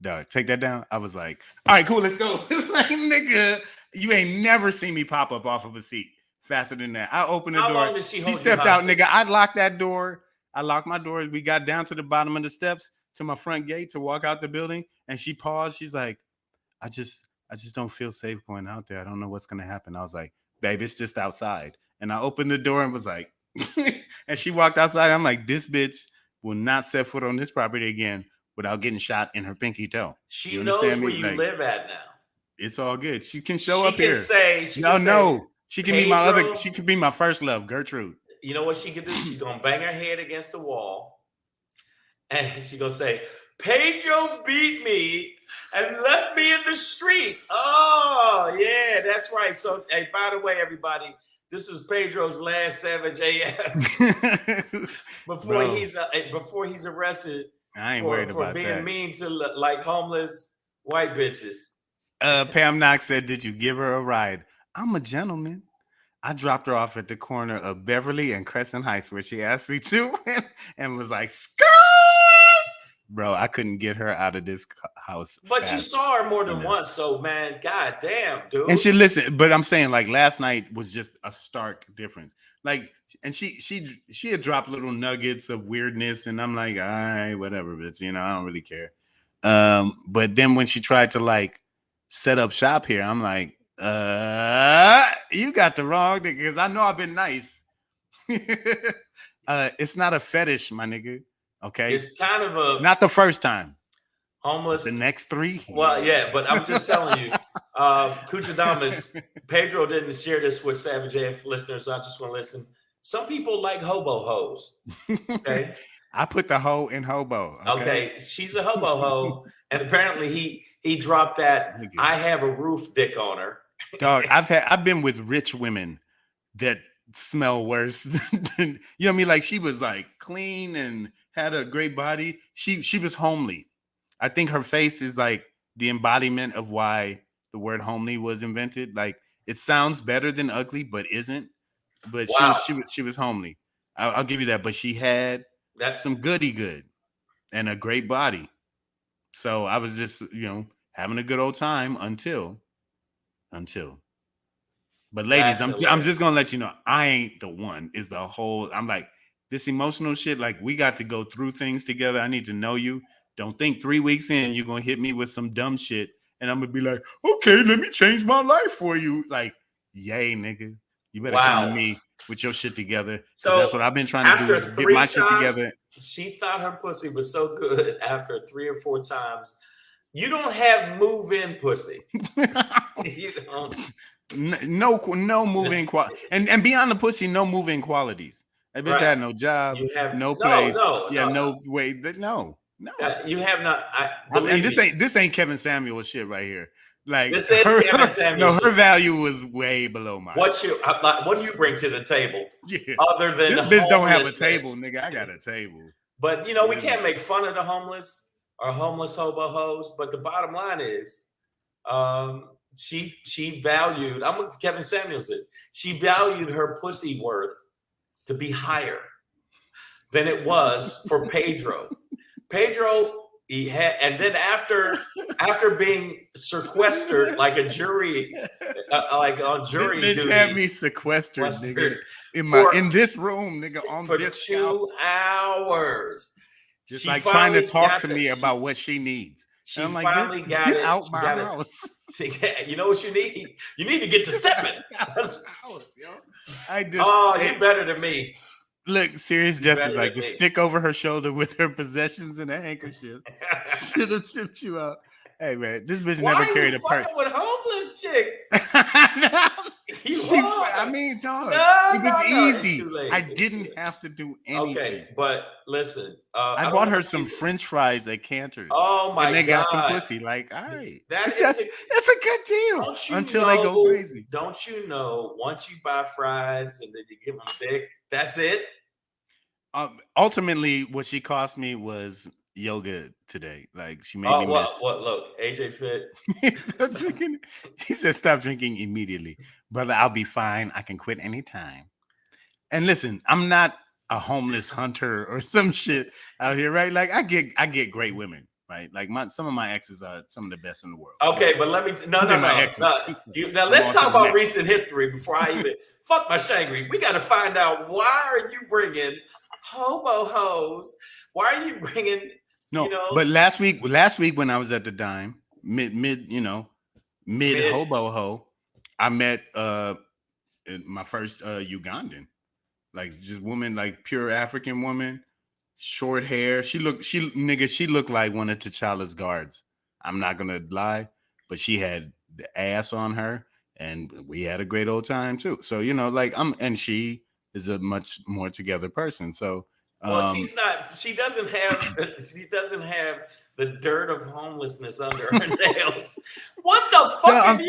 Dog, take that down. I was like, all right, cool, let's go. Like, nigga, you ain't never seen me pop up off of a seat faster than that. I opened the door. How long did she hold He stepped out, nigga. I locked that door. I locked my door. We got down to the bottom of the steps to my front gate to walk out the building. And she paused. She's like, I just don't feel safe going out there. I don't know what's gonna happen. I was like, babe, it's just outside. And I opened the door and was like, and she walked outside. I'm like, this bitch will not set foot on this property again without getting shot in her pinky toe. She knows where you live at now. It's all good. She can show up here. She can be my other. She could be my first love, Gertrude. You know what she could do? She's gonna bang her head against the wall, and she gonna say, Pedro beat me and left me in the street. Oh, yeah, that's right. So, hey, by the way, everybody, this is Pedro's last Savage AF before he's arrested. I ain't worried about being that. mean to like homeless white bitches. Pam Knox said, "Did you give her a ride?" I'm a gentleman. I dropped her off at the corner of Beverly and Crescent Heights, where she asked me to, and was like, "Skirt!" Bro, I couldn't get her out of this house. But you saw her more than once, so man, goddamn, dude. And she listened, but I'm saying like last night was just a stark difference. Like, and she had dropped little nuggets of weirdness, and I'm like, all right, whatever, bitch. I don't really care. But then when she tried to like set up shop here, I'm like, you got the wrong nigga, because I know I've been nice. It's not a fetish, my nigga. Okay, it's kind of not the first time. Homeless. The next 3. Well, yeah, but I'm just telling you, Cuchadamas, Pedro didn't share this with Savage AF listeners. So I just want to listen. Some people like hobo hoes. Okay, I put the hoe in hobo. Okay, she's a hobo hoe, and apparently he dropped that. I have a roof dick on her. Dog, I've been with rich women that smell worse than, you know what I mean? Like, she was like clean and had a great body. She was homely. I think her face is like the embodiment of why the word homely was invented. Like, it sounds better than ugly, but isn't. But wow. she was homely. I'll give you that. But she had some goody good and a great body. So I was just, having a good old time until. But ladies, I'm just gonna let you know, I ain't the one. Is the whole. I'm like, this emotional shit. Like, we got to go through things together. I need to know you. Don't think 3 weeks in you're gonna hit me with some dumb shit, and I'm gonna be like, okay, let me change my life for you. Like, yay, nigga, you better come to me with your shit together. So that's what I've been trying to do. Is get my shit together. She thought her pussy was so good after 3 or 4 times. You don't have move-in pussy. You don't. No move-in quality, and beyond the pussy, no move-in qualities. That bitch had no job, no place, no way. No. You have not. And this ain't Kevin Samuel shit right here. Like, this is Kevin Samuel. No, her value was way below mine. What do you bring to the table? Yeah. Other than this bitch don't have a table, nigga. I got a table. But we can't make fun of the homeless or homeless hobo hoes. But the bottom line is, she valued. I'm what Kevin Samuel said. She valued her pussy worth to be higher than it was for Pedro. Pedro, he had, and then after being sequestered like a jury, like on jury this bitch duty, had me sequestered, nigga, in this room, nigga, on for this 2 hours. Just like trying to talk to me about what she needs. She finally got it out my house. You know what you need? You need to get to stepping. You're better than me. Look, serious justice, like the stick over her shoulder with her possessions and a handkerchief should have tipped you out. Hey man, this bitch never carried a purse. With homeless chicks? I mean, dog, it was easy. I didn't have to do anything. Okay, but listen, I bought her some French fries at Cantor's. Oh my God! And they got some pussy. Like, all right, that's a good deal. Until they go crazy. Don't you know? Once you buy fries and then you give them dick, that's it. Ultimately, what she cost me was yoga today. Like, she made me miss. What? Look, AJ Fit. Stop drinking. He said, "Stop drinking immediately, brother. I'll be fine. I can quit anytime." And listen, I'm not a homeless hunter or some shit out here, right? Like, I get great women, right? Like, some of my exes are some of the best in the world. Okay, but let me now let's talk about recent history before I even fuck my Shangry. We got to find out, why are you bringing hobo hoes? Why are you bringing? No, but last week when I was at the dime, mid hobo ho, I met my first Ugandan, like, just woman, like pure African woman, short hair. She looked like one of T'Challa's guards. I'm not gonna lie, but she had the ass on her, and we had a great old time too. So, and she is a much more together person. So. Well, she's not. She doesn't have the dirt of homelessness under her nails. What the fuck?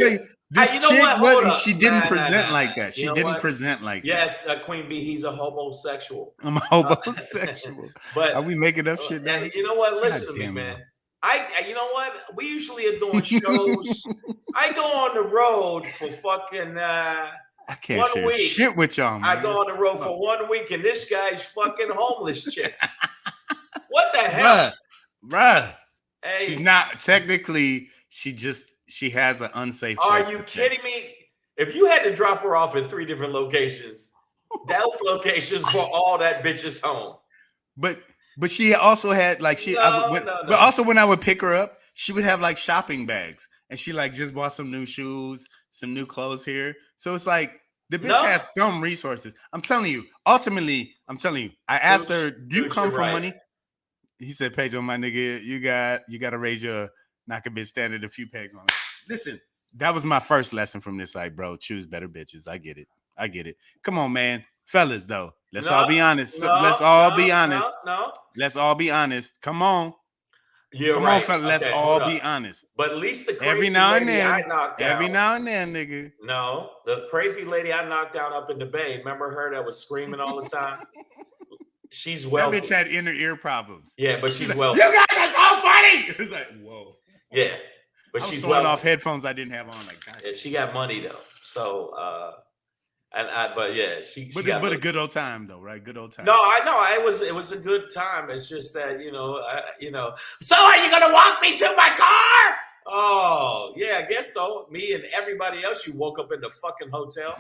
She didn't present like that. She didn't present like that. Yes, Queen Bee, he's a homosexual. I'm a homosexual. But are we making up shit now? You know what? Listen to me, man. You know what? We usually are doing shows. I go on the road for fucking. I can't share shit with y'all, man. I go on the road for 1 week, and this guy's fucking homeless chick. What the hell? Bruh. Hey. She's not technically, she has an unsafe place. Are you kidding me? If you had to drop her off at 3 different locations, those locations were all that bitch's home. But she also had like but also when I would pick her up, she would have like shopping bags, and she like just bought some new shoes, some new clothes here. So it's like the bitch has some resources. I'm telling you. Ultimately, I asked her, "Do you come from money?" He said, "Pedro, my nigga, you got to raise your knock a bitch standard a few pegs, man." Listen, that was my first lesson from this. Like, bro, choose better bitches. I get it. Come on, man, fellas. Though, let's all be honest. Let's all be honest. Come on. Come on, fellas. Let's all be honest. But at least the crazy lady I knocked out. Every now and then, nigga. No, the crazy lady I knocked down up in the Bay. Remember her that was screaming all the time? She's wealthy. That bitch had inner ear problems. Yeah, but she's wealthy. You guys are so funny. It was like, whoa. Yeah, but she's wealthy. Off headphones I didn't have on. Like, God. Yeah, she got money though. So, but yeah, she but got a good old time though, right? Good old time. No, I know it was a good time. It's just that So are you gonna walk me to my car? Oh yeah, I guess so. Me and everybody else, you woke up in the fucking hotel.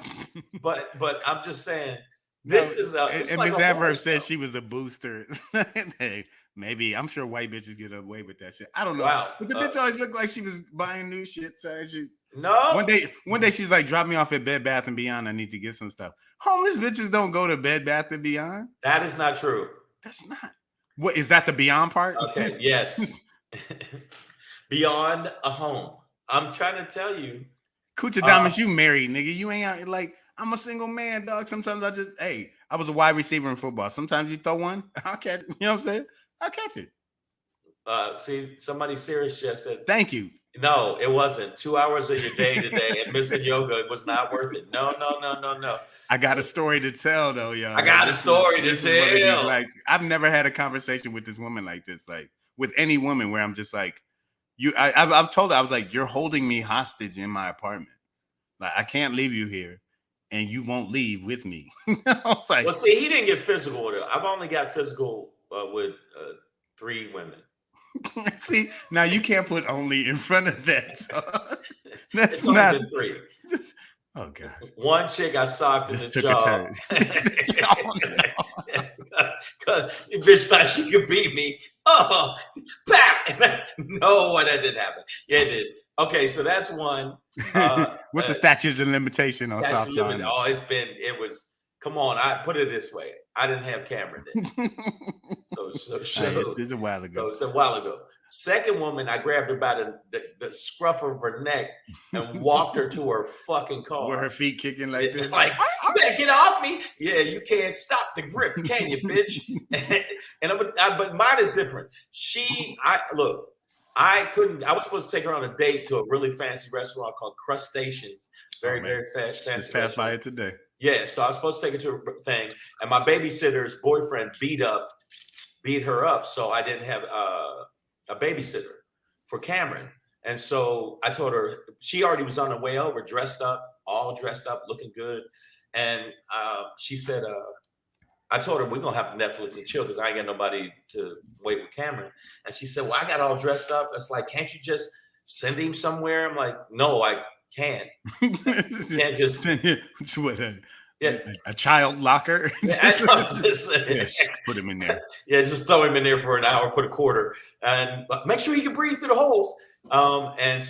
but I'm just saying. This is and Miss Amber said she was a booster. Hey, maybe I'm sure white bitches get away with that shit. I don't know. Wow. But the bitch always looked like she was buying new shit. So no. One day she's like, drop me off at Bed Bath & Beyond. I need to get some stuff. Homeless bitches don't go to Bed Bath & Beyond. That is not true. That's not. What is that? The Beyond part? Okay. Yes. Beyond a home. I'm trying to tell you. Coochie Diamonds, you married, nigga. You ain't out like. I'm a single man, dog. Sometimes I was a wide receiver in football. Sometimes you throw one, I'll catch it. You know what I'm saying? I'll catch it. See, somebody serious just said, thank you. No, it wasn't. 2 hours of your day today and missing yoga was not worth it. No. I got a story to tell, though, y'all. I got a story to tell. Like, I've never had a conversation with this woman like this, like with any woman where I'm just like, I've told her, I was like, you're holding me hostage in my apartment. Like, I can't leave you here. And you won't leave with me. I was like, well, see, he didn't get physical with her. I've only got physical with 3 women. See, now you can't put only in front of that. So that's it's not only been 3. Just, oh god. One chick I socked in the jaw. Cause the bitch thought she could beat me. Oh, bam! No, that didn't happen. Yeah, it did. Okay, so that's one. What's the statute of limitation on soft jaw? Oh, come on, I put it this way. I didn't have camera then. So it's a while ago. So it's a while ago. Second woman, I grabbed her by the scruff of her neck and walked her to her fucking car. Were her feet kicking like this? Like, you better get off me. Yeah, you can't stop the grip, can you, bitch? But mine is different. I was supposed to take her on a date to a really fancy restaurant called Crustaceans. Very fancy. Just passed by it today. Yeah, so I was supposed to take her to a thing, and my babysitter's boyfriend beat her up, so I didn't have a babysitter for Cameron. And so I told her, she already was on her way over, all dressed up, looking good. And she said, I told her, we're going to have Netflix and chill because I ain't got nobody to wait with Cameron. And she said, well, I got all dressed up. It's like, can't you just send him somewhere? I'm like, no, I can't. Can't just send him a child locker. Put him in there. Yeah, just throw him in there for an hour, put a quarter, and make sure he can breathe through the holes. And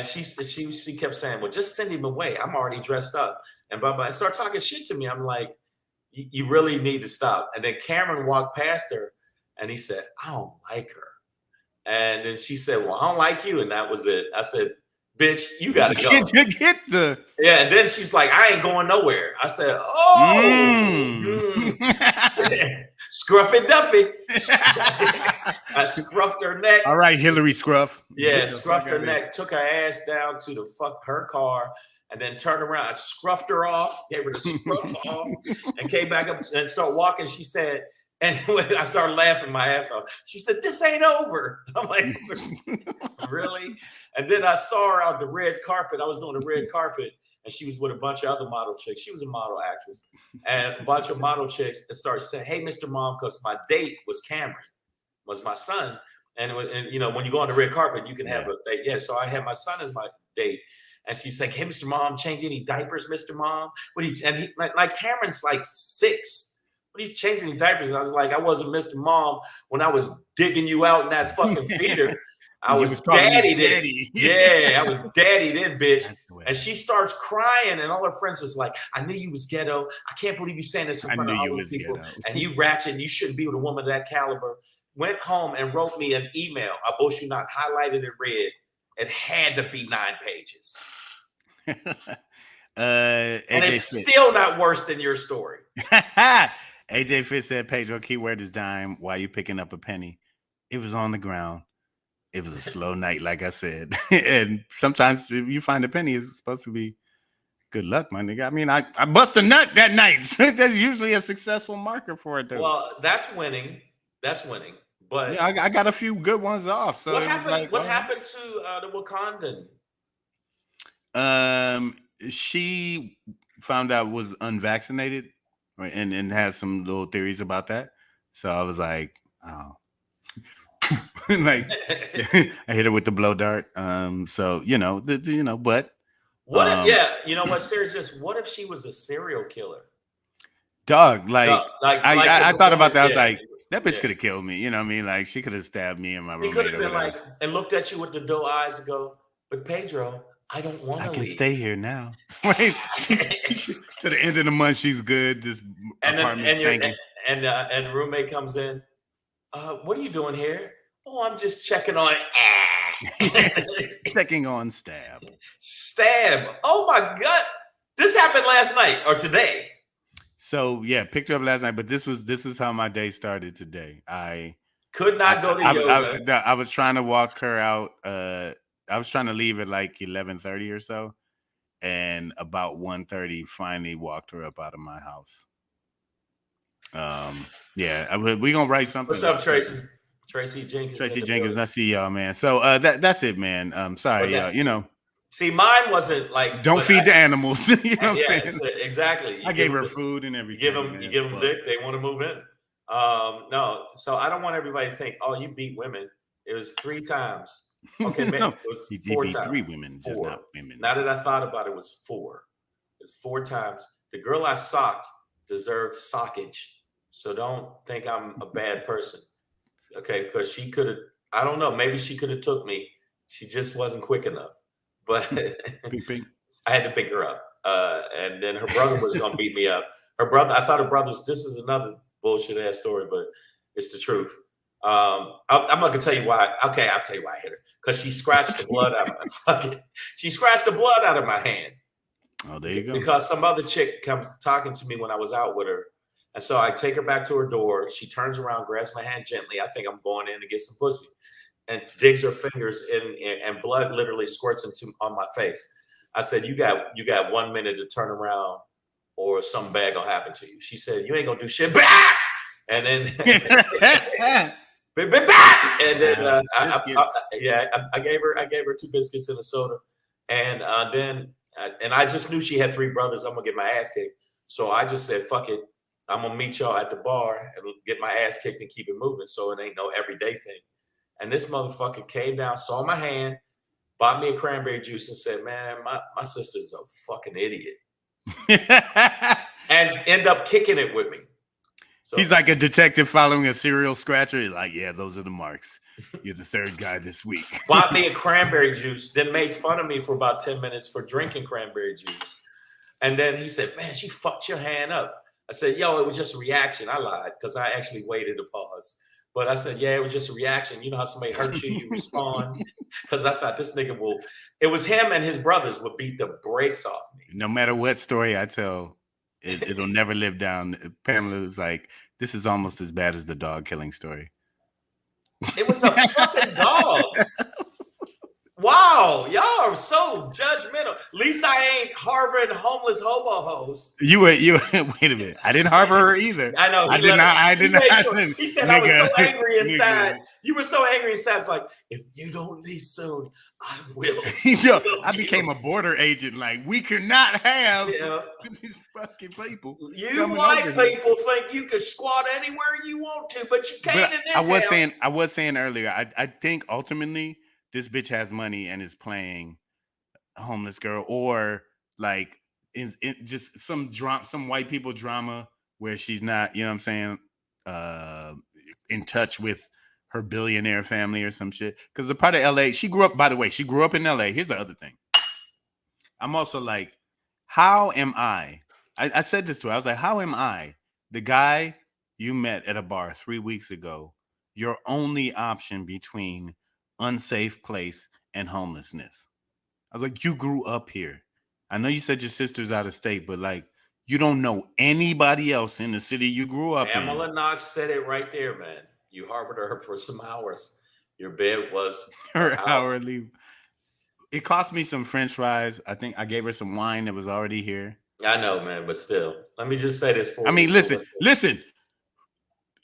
she kept saying, well, just send him away. I'm already dressed up. And blah, blah. And start talking shit to me. I'm like, you really need to stop. And then Cameron walked past her and he said, I don't like her. And then she said, well, I don't like you. And that was it. I said, bitch, you gotta go. Yeah, and then she's like, I ain't going nowhere. I said, Scruffy Duffy. I scruffed her neck. All right, Hillary Scruff. Yeah, scruffed her neck, took her ass down to her car, and then turned around. I scruffed her off, gave her the scruff off, and came back up and started walking. She said, and I started laughing my ass off. She said, this ain't over. I'm like, really? And then I saw her on the red carpet. I was doing the red carpet, and she was with a bunch of other model chicks. She was a model actress. And a bunch of model chicks that started saying, hey, Mr. Mom, because my date was Cameron, was my son. And when you go on the red carpet, you can have a date. Yeah, so I had my son as my date. And she's like, hey, Mr. Mom, change any diapers, Mr. Mom? Like Cameron's like 6. What are you changing diapers? And I was like, I wasn't Mr. Mom when I was digging you out in that fucking theater. I was daddy then. Yeah, I was daddy then, bitch. And she starts crying, and all her friends is like, I knew you was ghetto. I can't believe you saying this in front of all these people. And you ratchet, and you shouldn't be with a woman of that caliber. Went home and wrote me an email. I bullshit not, highlighted in red. It had to be 9 pages. And it's still not worse than your story. AJ Fitz said, Pedro, keyword is dime. Why you picking up a penny? It was on the ground. It was a slow night, like I said. And sometimes you find a penny is supposed to be good luck, my nigga. I mean, I bust a nut that night. That's usually a successful marker for it, though. Well, that's winning. That's winning. But yeah, I got a few good ones off. So what happened to the Wakandan? She found out was unvaccinated. And has some little theories about that. So I was like, oh. Like I hit her with the blow dart. So but what if, you know what, serious, what if she was a serial killer? Dog, I thought about that. I was like, that bitch could have killed me. You know what I mean? Like she could have stabbed me and my roommate. He could have been like, and looked at you with the doe eyes and go, but Pedro, I don't want to leave. I can stay here now. Right? To the end of the month, she's good. This apartment stinking. And roommate comes in. What are you doing here? Oh, I'm just checking on. Checking on Stab. Stab. Oh my God. This happened last night or today. So yeah, picked her up last night, but this is how my day started today. I could not go to yoga. I was trying to walk her out. I was trying to leave at like 11:30 or so, and about 1:30, finally walked her up out of my house. Yeah, we gonna write something. What's up, Tracy? Tracy Jenkins. Tracy Jenkins. I see y'all, man. So that's it, man. Sorry, See, mine wasn't like. Don't feed the animals. You know what I'm saying? Exactly. I gave her food and everything. You give them dick. They want to move in. No, so I don't want everybody to think, oh, you beat women. It was 3 times. Okay, man, it was 4 times. 3 women, 4. Just not women. Now that I thought about it, it was 4. It's 4 times. The girl I socked deserved sockage. So don't think I'm a bad person. Okay, because she could have, I don't know, maybe she could have took me. She just wasn't quick enough. But I had to pick her up. And then her brother was going to beat me up. I thought her brother's, this is another bullshit ass story, but it's the truth. I'm not gonna tell you why. Okay, I'll tell you why I hit her. Because she scratched the blood out of my fucking. She scratched the blood out of my hand. Oh, there you go. Because some other chick comes talking to me when I was out with her. And so I take her back to her door. She turns around, grabs my hand gently. I think I'm going in to get some pussy. And digs her fingers in, and blood literally squirts on my face. I said, you got 1 minute to turn around or something bad gonna happen to you. She said, you ain't gonna do shit. Bah! And then and then I gave her 2 biscuits and a soda. And then I just knew she had 3 brothers. I'm gonna get my ass kicked. So I just said, fuck it. I'm gonna meet y'all at the bar and get my ass kicked and keep it moving. So it ain't no everyday thing. And this motherfucker came down, saw my hand, bought me a cranberry juice, and said, man, my sister's a fucking idiot. And end up kicking it with me. So, he's like a detective following a serial scratcher. He's like, yeah, those are the marks. You're the 3rd guy this week. Bought me a cranberry juice, then made fun of me for about 10 minutes for drinking cranberry juice. And then he said, man, she fucked your hand up. I said, yo, it was just a reaction. I lied because I actually waited to pause. But I said, yeah, it was just a reaction. You know how somebody hurts you, you respond. Because I thought this nigga it was him and his brothers would beat the brakes off me. No matter what story I tell, it'll never live down. Pamela was like, this is almost as bad as the dog killing story. It was a fucking dog. Wow, y'all are so judgmental. At least I ain't harboring homeless hobo hoes. You wait a minute. I didn't harbor her either. I know. I did not. Sure. He said, I was so angry inside. You were so angry inside. It's like, if you don't leave soon, I will. I became a border agent. Like, we could not have these fucking people. You white people think you can squat anywhere you want to, but you can't in this I was saying earlier, I think ultimately this bitch has money and is playing a homeless girl, or like just some white people drama where she's not, you know what I'm saying, in touch with her billionaire family or some shit. Because the part of LA, she grew up in LA. Here's the other thing. I'm also like, how am I said this to her. I was like, how am I, the guy you met at a bar 3 weeks ago, your only option between unsafe place and homelessness? I was like, you grew up here. I know you said your sister's out of state, but like, you don't know anybody else in the city you grew up in. Pamela Knox said it right there, man. You harbored her for some hours. Your bed was her hourly. It cost me some French fries. I think I gave her some wine that was already here. I know, man, but still, let me just say this for you. I mean, listen.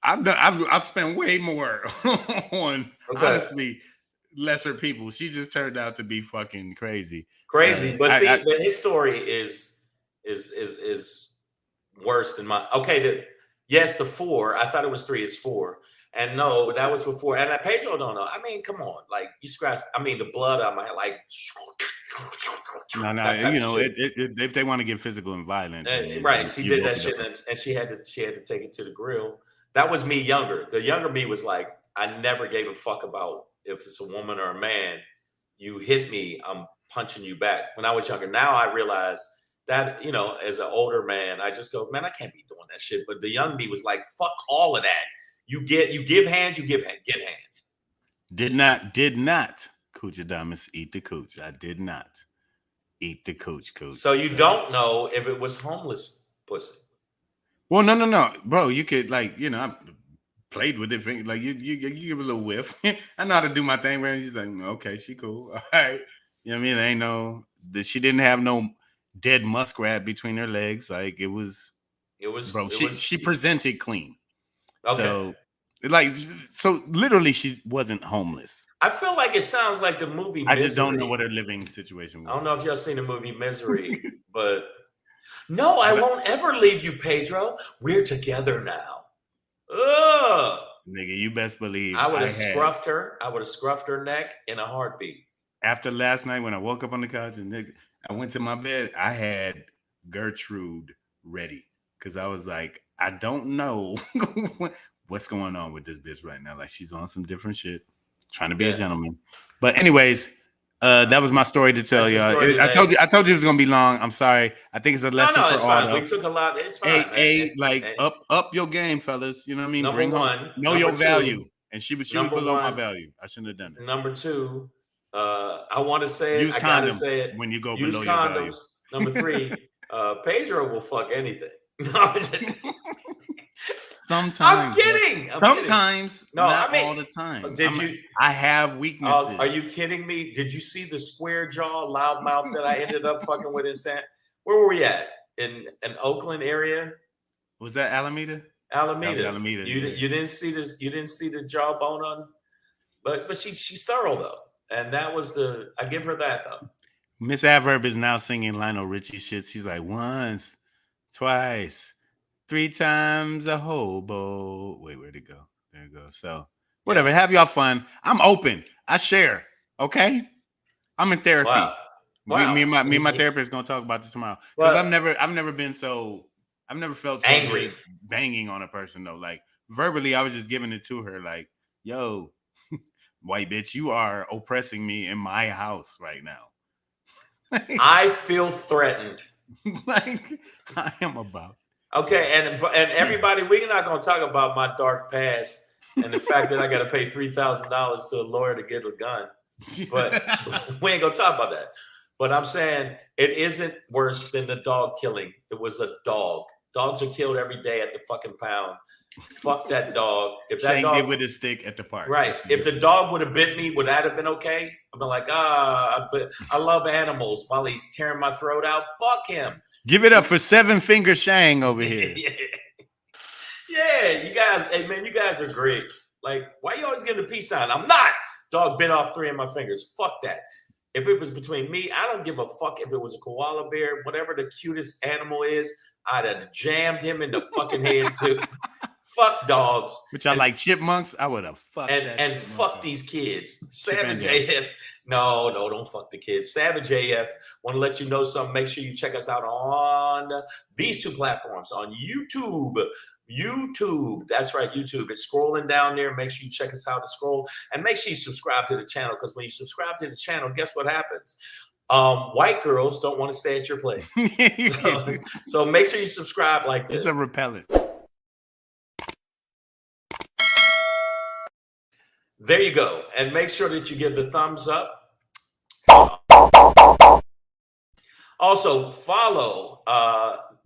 I've spent way more on honestly lesser people. She just turned out to be fucking crazy. But his story is worse than mine. Okay, the 4. I thought it was 3. It's 4. And no, that was before. And Pedro don't know. I mean, come on, like you scratch. I mean, the blood out my like. No, you know, if they want to get physical and violent, right? She did that shit, and she had to take it to the grill. That was me younger. The younger me was like, I never gave a fuck about if it's a woman or a man. You hit me, I'm punching you back. When I was younger, now I realize that, you know, as an older man, I just go, man, I can't be doing that shit. But the young me was like, fuck all of that. You give hands, get hands. Did not Cooch Adamus eat the cooch. I did not eat the cooch. So you don't know if it was homeless pussy. Well, no, bro. You could, like, you know, I played with it. Like you give a little whiff. I know how to do my thing, man. She's like, okay, she cool. All right. You know what I mean? She didn't have no dead muskrat between her legs. Like it was, bro. She presented clean. Okay. So literally she wasn't homeless. I feel like it sounds like the movie Misery. I just don't know what her living situation was. I don't know if y'all seen the movie Misery, but no, I won't ever leave you, Pedro. We're together now. Ugh. Nigga, you best believe I would have scruffed her. I would have scruffed her neck in a heartbeat. After last night when I woke up on the couch and I went to my bed, I had Gertrude ready because I was like, I don't know what's going on with this bitch right now. Like she's on some different shit, trying to be a gentleman. But anyways, that was my story to tell y'all. I told you it was gonna be long. I'm sorry. I think it's a lesson for all of us. We took a lot. It's fine. Up your game, fellas. You know what I mean? Number one, know your value And she was below my value. I shouldn't have done it. Number 2, I want to say use it. I gotta condoms say it when you go use below condoms. Your value. Number 3, Pedro will fuck anything. Sometimes. I'm kidding. Sometimes. No, not I mean, all the time. you? I have weaknesses. Are you kidding me? Did you see the square jaw loudmouth that I ended up fucking with in where were we at? In an Oakland area? Was that Alameda? Alameda. Alameda. You didn't see this. You didn't see the jawbone on, but she's thorough though, and that was I give her that though. Miss Adverb is now singing Lionel Richie shit. She's like, once, twice, 3 times a hobo. Wait, where'd it go? There it goes. So whatever. Have y'all fun. I'm open. I share. Okay. I'm in therapy. Wow. Me and my therapist gonna talk about this tomorrow. Because I've never been so. I've never felt so angry banging on a person though. Like verbally, I was just giving it to her. Like, yo, white bitch, you are oppressing me in my house right now. I feel threatened. Like I am about. Okay, and everybody, we're not gonna talk about my dark past and the fact that I got to pay $3,000 to a lawyer to get a gun. But we ain't gonna talk about that. But I'm saying it isn't worse than the dog killing. It was a dog. Dogs are killed every day at the fucking pound. Fuck that dog. If that dog did with a stick at the park. Right. If the dog would have bit me, would that have been okay? I'd be like, but I love animals while he's tearing my throat out. Fuck him. Give it up for 7-Finger Shang over here. Yeah, you guys, hey man, you guys are great. Like, why you always getting a peace sign? I'm not. Dog bit off 3 of my fingers. Fuck that. If it was between me, I don't give a fuck if it was a koala bear, whatever the cutest animal is, I'd have jammed him in the fucking head too. Fuck dogs. Which I like chipmunks. I would have fucked and fuck these kids. Savage AF. No, don't fuck the kids. Savage AF. Want to let you know something. Make sure you check us out on these 2 platforms on YouTube. That's right, YouTube. It's scrolling down there. Make sure you check us out and scroll. And make sure you subscribe to the channel, because when you subscribe to the channel, guess what happens? White girls don't want to stay at your place. So make sure you subscribe like this. It's a repellent. There you go. And make sure that you give the thumbs up. Also, follow.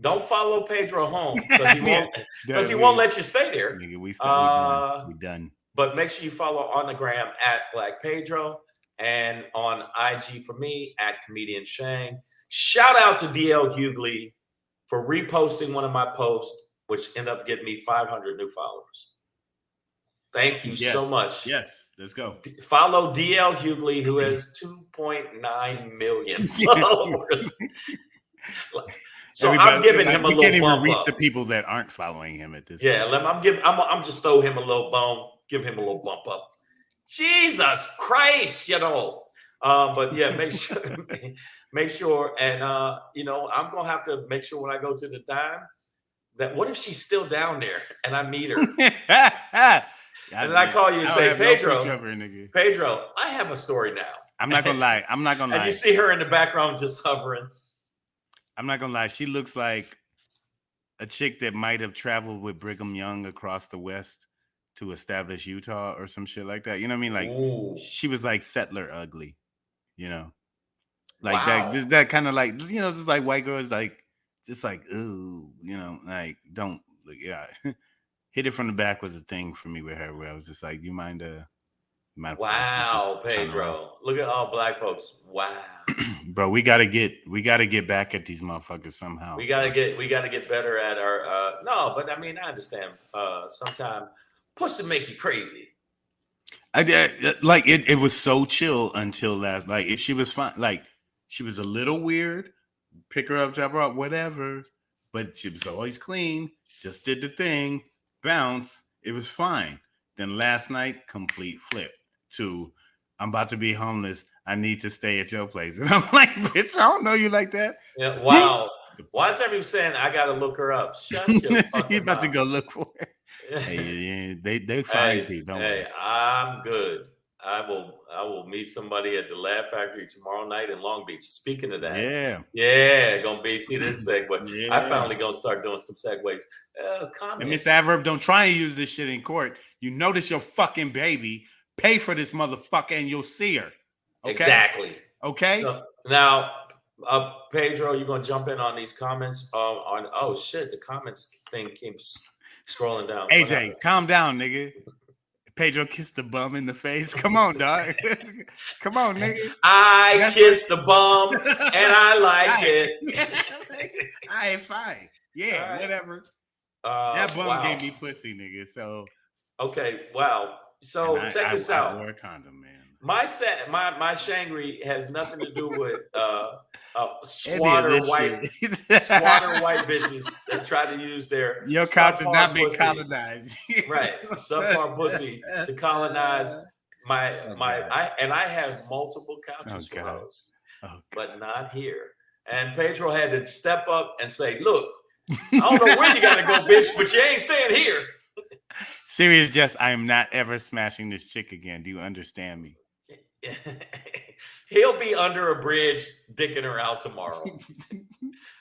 Don't follow Pedro home, because he won't let you stay there. Nigga, we done. But make sure you follow on the gram at Black Pedro and on IG for me at Comedian Shang. Shout out to DL Hughley for reposting one of my posts, which ended up getting me 500 new followers. Thank you so much. Yes, let's go. Follow DL Hughley, who has 2.9 million followers. So I'm giving him a little bump. We can't even reach the people that aren't following him at this point. Yeah, I'm just throw him a little bone, give him a little bump up. Jesus Christ, but yeah, make sure, and I'm gonna have to make sure when I go to the dime that what if she's still down there and I meet her, and then I call you and say, Pedro, I have a story now. I'm not gonna lie. And you see her in the background just hovering. I'm not gonna lie. She looks like a chick that might have traveled with Brigham Young across the West to establish Utah or some shit like that. You know what I mean? Like, ooh. She was like settler ugly, like that. Just that kind of like, just like white girls, like just like, ooh, like don't look. Yeah, hit it from the back was a thing for me with her, where I was just like, you mind? Wow, Pedro, look at all black folks. Wow. Bro, we gotta get back at these motherfuckers somehow. We gotta get better at our no, but I mean I understand. Sometimes pussy make you crazy. I did like it was so chill until last. Like if she was fine, like she was a little weird. Pick her up, drop her off, whatever. But she was always clean. Just did the thing, bounce. It was fine. Then last night, complete flip to I'm about to be homeless. I need to stay at your place. And I'm like, bitch, I don't know you like that. Yeah, wow. Why is everyone saying I gotta look her up? Shut your fucking You about to go look for her. Hey, they find you, don't worry. I'm good. I will meet somebody at the Lab Factory tomorrow night in Long Beach. Speaking of that, gonna be see this segue. Yeah. I finally gonna start doing some segues. And Miss Adverb, don't try and use this shit in court. You notice your fucking baby. Pay for this motherfucker, and you'll see her. Okay? Exactly. Okay. So now, Pedro, you're gonna jump in on these comments. Oh shit, the comments thing keeps scrolling down. AJ, calm down, nigga. Pedro kissed the bum in the face. Come on, dog. Come on, nigga. I kissed the bum and I like it. All right, fine. Yeah, right. Whatever. That bum gave me pussy, nigga. So okay, wow. So check this out. I wore a condom, man. My SHANGRY has nothing to do with squatter white bitches that try to use their couch is not being colonized. Right, subpar pussy to colonize I have multiple couches for those, but not here. And Pedro had to step up and say, "Look, I don't know where you gotta go, bitch, but you ain't staying here." Serious, Jess, I am not ever smashing this chick again. Do you understand me? He'll be under a bridge dicking her out tomorrow.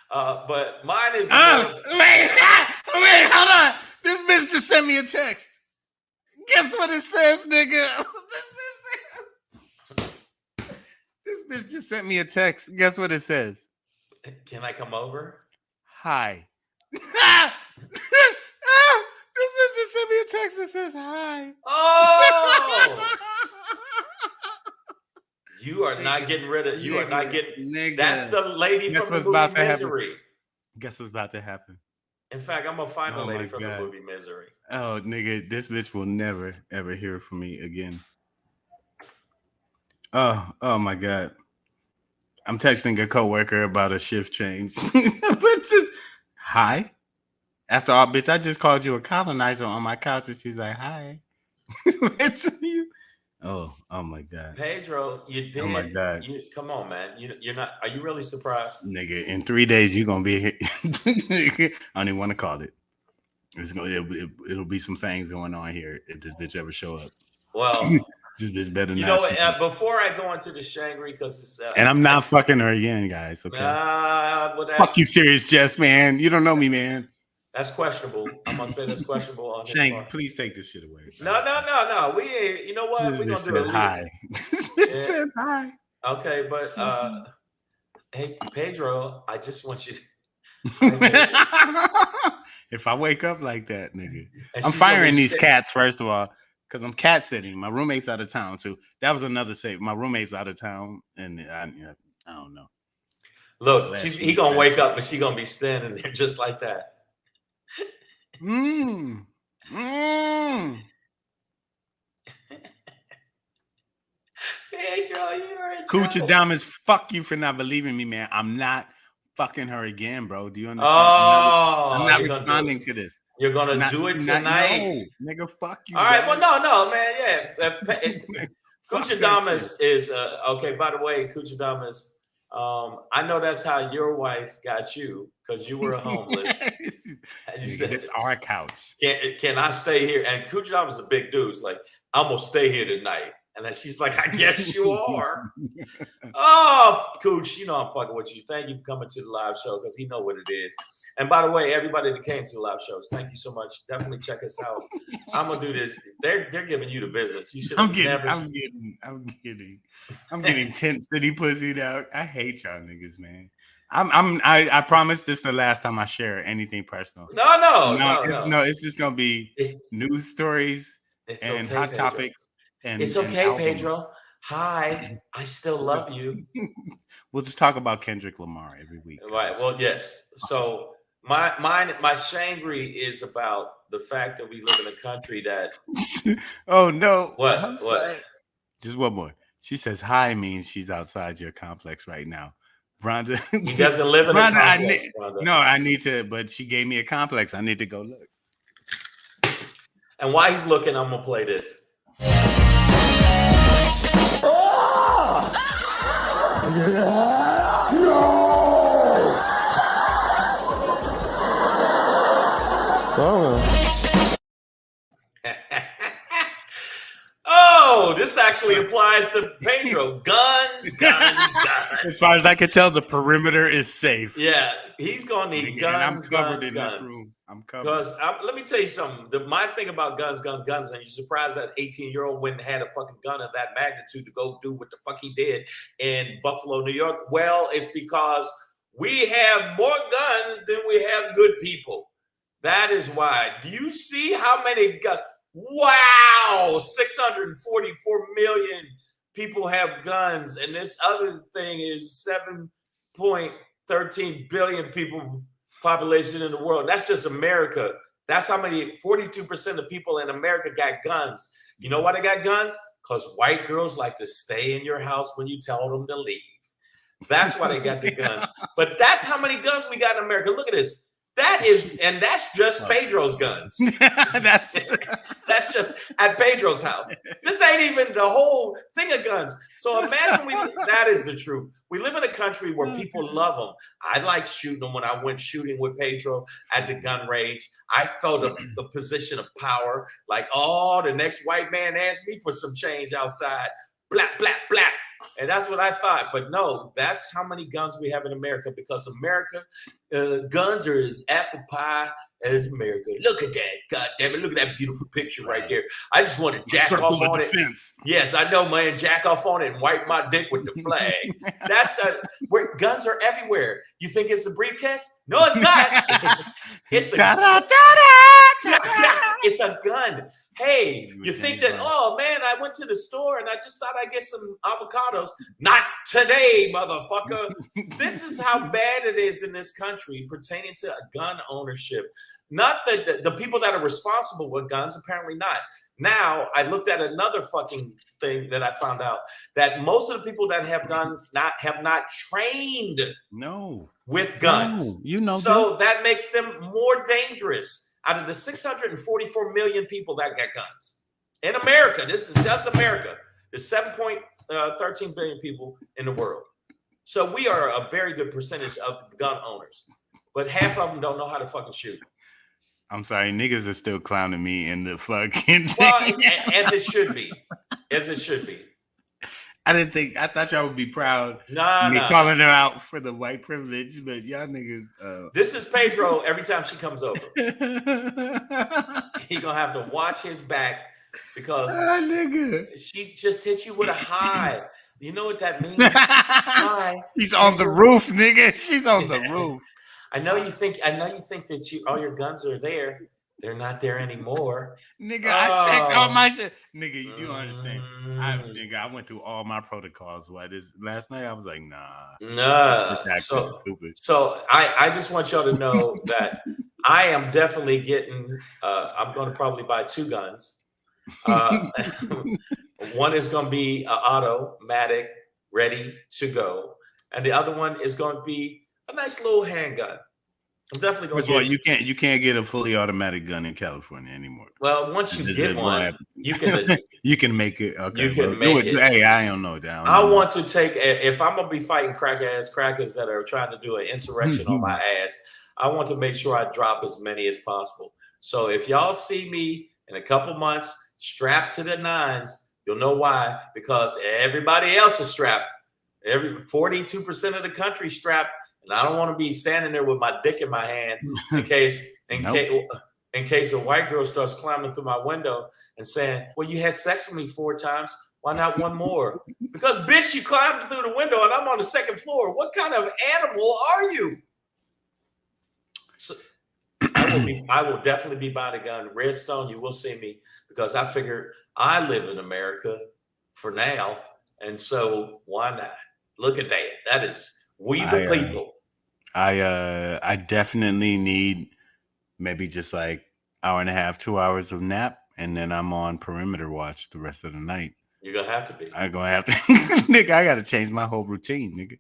But mine is wait, hold on. This bitch just sent me a text. Guess what it says, nigga? This bitch just sent me a text. Guess what it says? Can I come over? Hi. This bitch just sent me a text that says hi. Oh! You are not getting rid of. You are not getting. Nigga. That's the lady from the movie Misery. Guess what's about to happen? In fact, I'm gonna find the lady from the movie Misery. Oh, nigga, this bitch will never ever hear from me again. Oh my god. I'm texting a coworker about a shift change. But just hi. After all, bitch, I just called you a colonizer on my couch, and she's like, hi. It's you. Oh my god. Pedro, you did. Oh my god. Come on, man. You're not. Are you really surprised? Nigga, in 3 days you're gonna be here. I don't even want to call it. It'll be some things going on here if this bitch ever show up. Well, this bitch better you not. You know, before I go into the SHANGRY, because it's and I'm not fucking her again, guys. Okay. Fuck you, serious Jess, man. You don't know me, man. That's questionable. I'm gonna say that's questionable on Shang, please take this shit away. No. We ain't. You know what? We're gonna do it. Hi. This said hi. Okay, but hey, Pedro, I just want you to. If I wake up like that, nigga, I'm firing these cats first of all, because I'm cat sitting. My roommate's out of town too. That was another save. My roommate's out of town, and I don't know. Look, he gonna wake up and she gonna be standing there just like that. Coochie Adamas, fuck you for not believing me, man. I'm not fucking her again, bro. Do you understand? I'm not responding to this. You're gonna do it tonight, no, nigga. Fuck you. All right, well, no, man. Yeah, Coochie Adamas is okay. By the way, Coochie Adamas, I know that's how your wife got you because you were homeless. And you said, "It's our couch. Can I stay here?" And Coochie Adamas is a big dude. It's like, I'm gonna stay here tonight. And then she's like, I guess you are. Oh, Cooch, you know I'm fucking with you. Thank you for coming to the live show because he know what it is. And by the way, everybody that came to the live shows, thank you so much. Definitely check us out. I'm gonna do this. They're giving you the business. You should. I'm getting Tent City pussy now. I hate y'all niggas, man. I promise this is the last time I share anything personal. No. It's just gonna be news stories and hot topics. And it's okay, Pedro. Hi, I still love you. We'll just talk about Kendrick Lamar every week. Right. Well, yes. So my SHANGRY is about the fact that we live in a country that. Oh no! What? Just one more. She says hi means she's outside your complex right now. Rhonda. He doesn't live in a complex. No, I need to. But she gave me a complex. I need to go look. And while he's looking, I'm gonna play this. Oh, this actually applies to Pedro. Guns. As far as I can tell, the perimeter is safe. Yeah, he's gonna need guns. And I'm covered in guns. this room. I'm covered. Because let me tell you something. My thing about guns, and you're surprised that 18-year-old went and had a fucking gun of that magnitude to go do what the fuck he did in Buffalo, New York. Well, it's because we have more guns than we have good people. That is why. Do you see how many guns? Wow, 644 million people have guns, and this other thing is 7.13 billion people population in the world. That's just America. That's how many 42% of people in America got guns. You know why they got guns? Because white girls like to stay in your house when you tell them to leave. That's why they got the guns. But that's how many guns we got in America. Look at this. That's just Pedro's guns. that's just at Pedro's house. This ain't even the whole thing of guns. So imagine that is the truth. We live in a country where people love them. I like shooting them when I went shooting with Pedro at the gun range. I felt the position of power. Like, oh, the next white man asked me for some change outside. Blap, blap, blap. And that's what I thought. But no, that's how many guns we have in America, because America, guns are as apple pie as America. Look at that. God damn it. Look at that beautiful picture right there. I just want to jack off on it. Yes, I know, man. Jack off on it and wipe my dick with the flag. That's where guns are everywhere. You think it's a briefcase? No, it's not. It's it's a gun. Hey, you think that, oh man, I went to the store and I just thought I'd get some avocados. Not today, motherfucker. This is how bad it is in this country pertaining to gun ownership. Not that the people that are responsible with guns, apparently not. Now, I looked at another fucking thing that I found out, that most of the people that have guns have not trained with guns. No, so that makes them more dangerous. Out of the 644 million people that got guns in America, this is just America. There's 7.13 billion people in the world. So we are a very good percentage of gun owners, but half of them don't know how to fucking shoot. I'm sorry, niggas are still clowning me in the fucking well, as it should be. As it should be. I thought y'all would be proud of me calling her out for the white privilege, but y'all niggas. This is Pedro every time she comes over. He gonna have to watch his back because she just hit you with a high. You know what that means? Hi. She's on the roof, nigga. She's on the roof. I know you think that all your guns are there. They're not there anymore. Nigga, I checked all my shit. Nigga, you don't understand. I went through all my protocols. Last night I was like, nah. So I just want y'all to know that I am definitely getting I'm gonna probably buy 2 guns. One is gonna be automatic, ready to go, and the other one is gonna be a nice little handgun. I'm definitely going to. Well, you can't get a fully automatic gun in California anymore. Well, once you get one, you can you can make it. Okay, you can make it. Hey, I don't know that. I want to take if I'm gonna be fighting crackers that are trying to do an insurrection on my ass. I want to make sure I drop as many as possible. So if y'all see me in a couple months strapped to the 9s, you'll know why. Because everybody else is strapped. 42% of the country strapped. And I don't want to be standing there with my dick in my hand in case a white girl starts climbing through my window and saying, well, you had sex with me 4 times. Why not one more? Because, bitch, you climbed through the window and I'm on the 2nd floor. What kind of animal are you? So I will definitely be buying a gun. Redstone, you will see me because I figure I live in America for now. And so why not? Look at that. That is... We the people. I definitely need maybe just like 1.5, 2 hours of nap, and then I'm on perimeter watch the rest of the night. You're gonna have to be. I'm gonna have to, nigga. I gotta change my whole routine, nigga.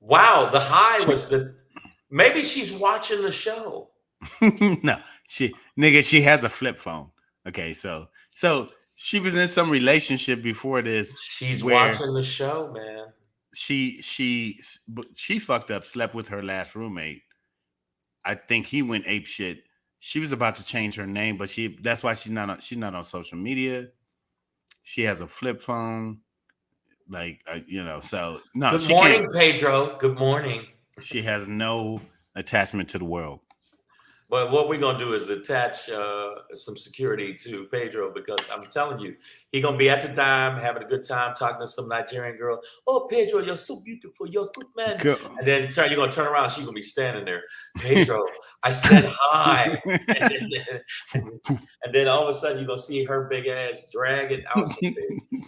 Wow, the high was maybe she's watching the show. No, she has a flip phone. Okay, so she was in some relationship before this. She's watching the show, man. She fucked up, slept with her last roommate. I think he went ape shit. She was about to change her name, but that's why she's not on social media. She has a flip phone. Like, so no. Good morning, Pedro. Good morning. She has no attachment to the world. But what we're going to do is attach some security to Pedro, because I'm telling you, he's going to be at the dime, having a good time, talking to some Nigerian girl. Oh, Pedro, you're so beautiful. You're a good man. Go. And then you're going to turn around. She's going to be standing there. Pedro, I said hi. and then all of a sudden, you're going to see her big ass dragging out. You're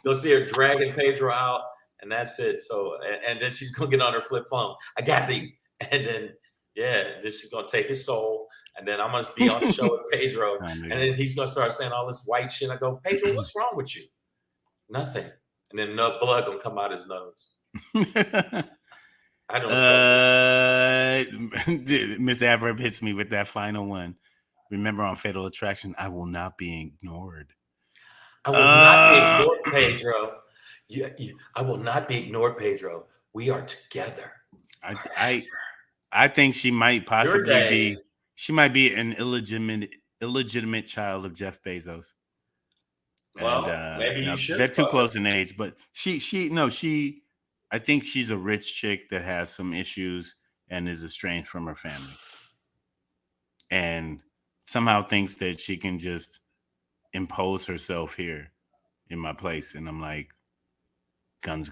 going to see her dragging Pedro out, and that's it. So, and then she's going to get on her flip phone. I got him. And then, then she's going to take his soul. And then I'm going to be on the show with Pedro. And then he's going to start saying all this white shit. I go, Pedro, what's wrong with you? Nothing. And then no blood going to come out his nose. I don't know. Miss Averb hits me with that final one. Remember, on Fatal Attraction, I will not be ignored. I will not be ignored, Pedro. I will not be ignored, Pedro. We are together. I think she might possibly be. She might be an illegitimate child of Jeff Bezos. Well, and, maybe you should. They're too close in age, but I think she's a rich chick that has some issues and is estranged from her family, and somehow thinks that she can just impose herself here in my place. And I'm like, guns.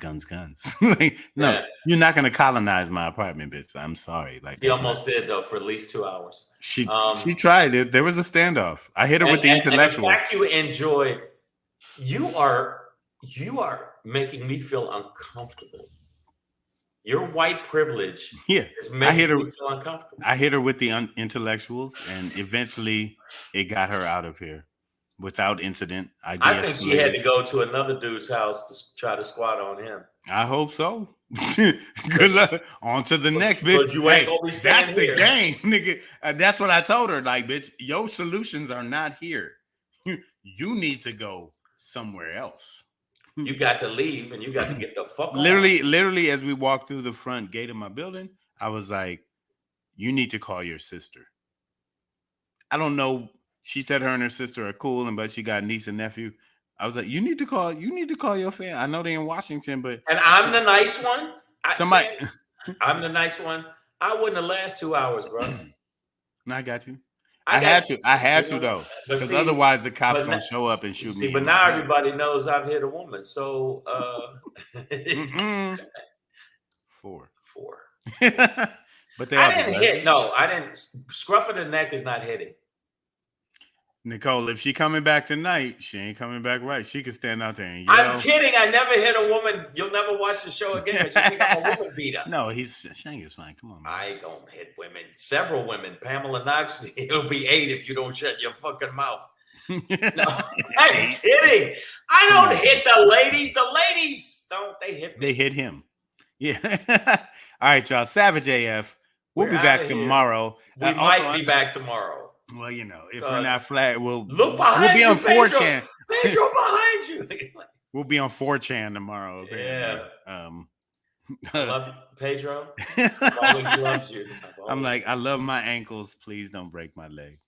Like, no, yeah. You're not gonna colonize my apartment, bitch. I'm sorry. Like, he almost did, though, for at least 2 hours. She tried it. There was a standoff. I hit her with the intellectual. And the fact you enjoyed, you are making me feel uncomfortable. Your white privilege is making me feel uncomfortable. I hit her with the intellectuals, and eventually it got her out of here. Without incident. I think she had to go to another dude's house to try to squat on him. I hope so. Good luck. On to the next, bitch. You ain't gonna be that's here. The game, nigga. That's what I told her. Like, bitch, your solutions are not here. You need to go somewhere else. You got to leave, and you got to get the fuck on. Literally, as we walked through the front gate of my building, I was like, you need to call your sister. I don't know. She said her and her sister are cool, but she got a niece and nephew. I was like, you need to call your family. I know they're in Washington, but and I'm the nice one. I'm the nice one. I wouldn't have last 2 hours, bro. No, I got you. I had to though, because otherwise the cops gonna show up and shoot me. But now everybody knows I've hit a woman. So 4. But I didn't hit. No, I didn't. Scruff of the neck is not hitting. Nicole, if she coming back tonight, she ain't coming back right. She could stand out there and yell. I'm kidding. I never hit a woman. You'll never watch the show again. You think I'm a woman beater. No, Shang is fine. Come on, man. I don't hit women. Several women. Pamela Knox, it'll be 8 if you don't shut your fucking mouth. No, I'm kidding. I don't hit the ladies. The ladies don't. They hit me. They hit him. Yeah. All right, y'all. Savage AF. We'll be back tomorrow. We might be back tomorrow. Well, if we're not flat, we'll be Pedro. on 4chan. Pedro behind you. We'll be on 4chan tomorrow. Yeah. I love you, Pedro. I've always loved you. I'm like, I love my ankles. Please don't break my leg.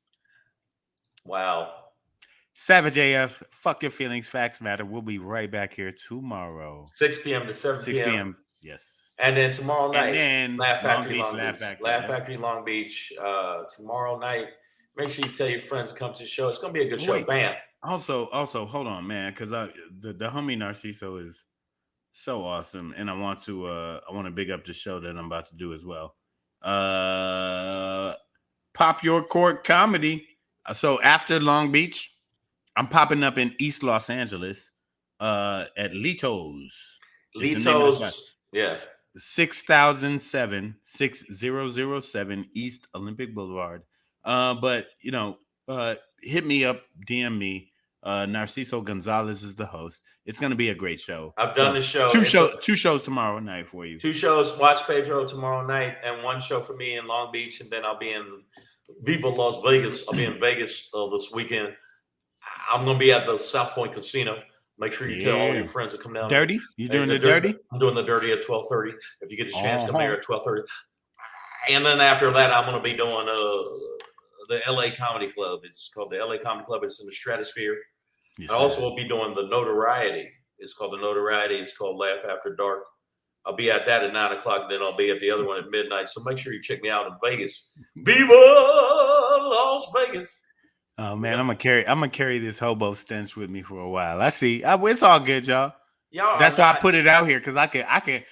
Wow. Savage AF. Fuck your feelings. Facts matter. We'll be right back here tomorrow. 6 p.m. to 7 p.m. 6 p.m. Yes. And then tomorrow night, Laugh Factory Long Beach. Tomorrow night. Make sure you tell your friends to come to the show. It's gonna be a good show. Bam. Also, hold on, man, because the homie Narciso is so awesome, and I want to big up the show that I'm about to do as well. Pop Your Cork Comedy. So after Long Beach, I'm popping up in East Los Angeles at Lito's. Yeah. 6007 East Olympic Boulevard. But hit me up, DM me. Narciso Gonzalez is the host. It's going to be a great show. I've done the show. Two shows tomorrow night for you. 2 shows. Watch Pedro tomorrow night, and 1 show for me in Long Beach, and then I'll be in Viva Las Vegas. I'll be in Vegas this weekend. I'm going to be at the South Point Casino. Make sure you tell all your friends to come down. Dirty? You doing the dirty? I'm doing the dirty at 12:30. If you get a chance, come there at 12:30. And then after that, I'm going to be doing the LA Comedy Club. It's called the LA Comedy Club. It's in the Stratosphere. I also will be doing the Notoriety. It's called the Notoriety. It's called Laugh After Dark. I'll be at that at 9 o'clock. Then I'll be at the other one at midnight. So make sure you check me out in Vegas. Viva Las Vegas! Oh man, I'm gonna carry this hobo stench with me for a while. I see. It's all good, y'all. That's why I put it out here, because I can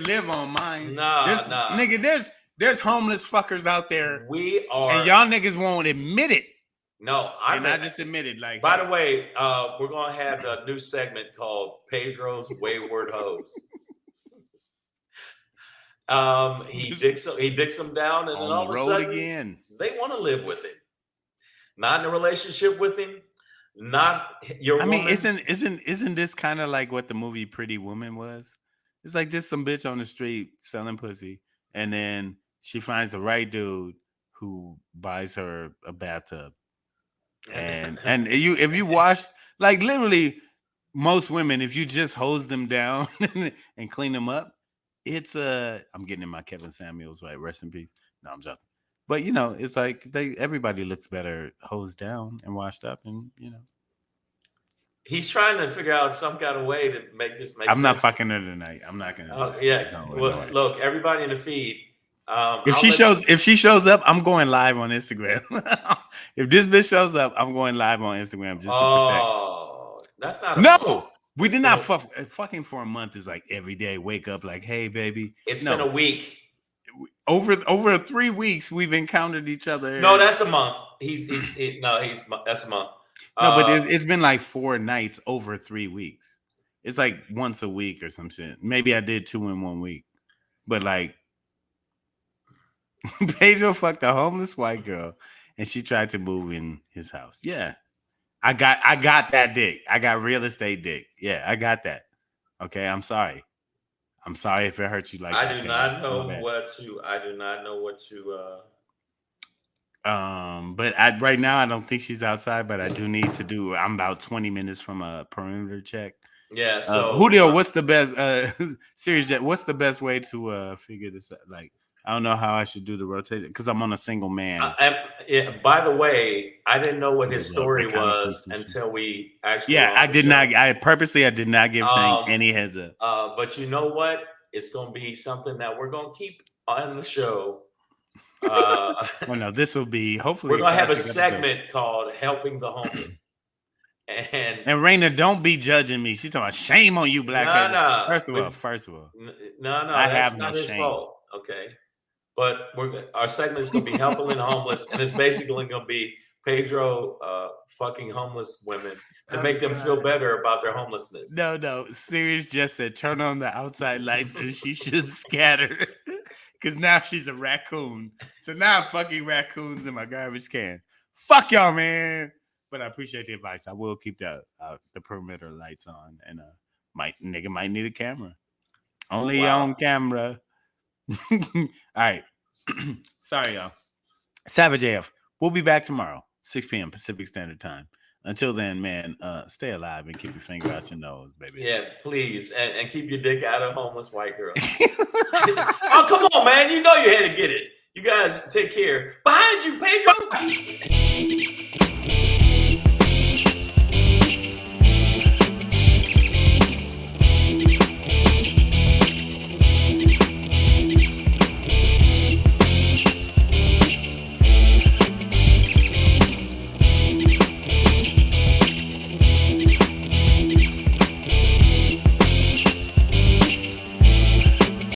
live on mine. Nigga, there's homeless fuckers out there. We are, and y'all niggas won't admit it. No, I just admitted. Like, by the way, we're gonna have a new segment called Pedro's Wayward Hose. He dicks them down, and then all of a sudden again, they want to live with him. Not in a relationship with him. Not your woman. I mean, isn't this kind of like what the movie Pretty Woman was? It's like just some bitch on the street selling pussy, and then she finds the right dude who buys her a bathtub. And if you wash, like, literally most women, if you just hose them down and clean them up, it's I'm getting in my Kevin Samuels, right? Rest in peace. No, I'm joking. But it's like everybody looks better hosed down and washed up, and he's trying to figure out some kind of way to make this make sense. I'm not fucking her tonight. I'm not gonna. Well, look, everybody in the feed. If she shows up, I'm going live on Instagram. If this bitch shows up, I'm going live on Instagram just to protect. That's not no. We did not fucking for a month. Is like every day. Wake up like, hey baby. It's been a week. Over 3 weeks, we've encountered each other. No, that's a month. That's a month. No, but it's been like 4 nights over 3 weeks. It's like once a week or some shit. Maybe I did 2 in 1 week, but like. Pedro fucked a homeless white girl, and she tried to move in his house. Yeah, I got that dick. I got real estate dick. Yeah, I got that. Okay, I'm sorry. I'm sorry if it hurts you like that. I do not know what to. But right now I don't think she's outside. But I do need to do. I'm about 20 minutes from a perimeter check. Yeah. So Julio, what's the best? Serious Jet, what's the best way to figure this out? Like. I don't know how I should do the rotation because I'm on a single man. By the way, I didn't know what his story was until we actually. Yeah, I did not. I did not give Shang any heads up. But you know what? It's going to be something that we're going to keep on the show. Well, no, this will be hopefully. We're going to have a segment called "Helping the Homeless." And Raina, don't be judging me. She's talking about shame on you, black. No. First of all, no. I have no his shame. Fault. Okay. But our segment is going to be helping the homeless, and it's basically going to be Pedro fucking homeless women to make them feel better about their homelessness. No. Serious just said turn on the outside lights and she should scatter because now she's a raccoon. So now I'm fucking raccoons in my garbage can. Fuck y'all, man. But I appreciate the advice. I will keep the perimeter lights on, and might need a camera. Only on camera. All right. Sorry, y'all. Savage AF. We'll be back tomorrow, 6 p.m. Pacific Standard Time. Until then, man, stay alive and keep your finger out your nose, baby. Yeah, please. And keep your dick out of homeless white girls. Oh, come on, man. You know you had to get it. You guys take care. Behind you, Pedro.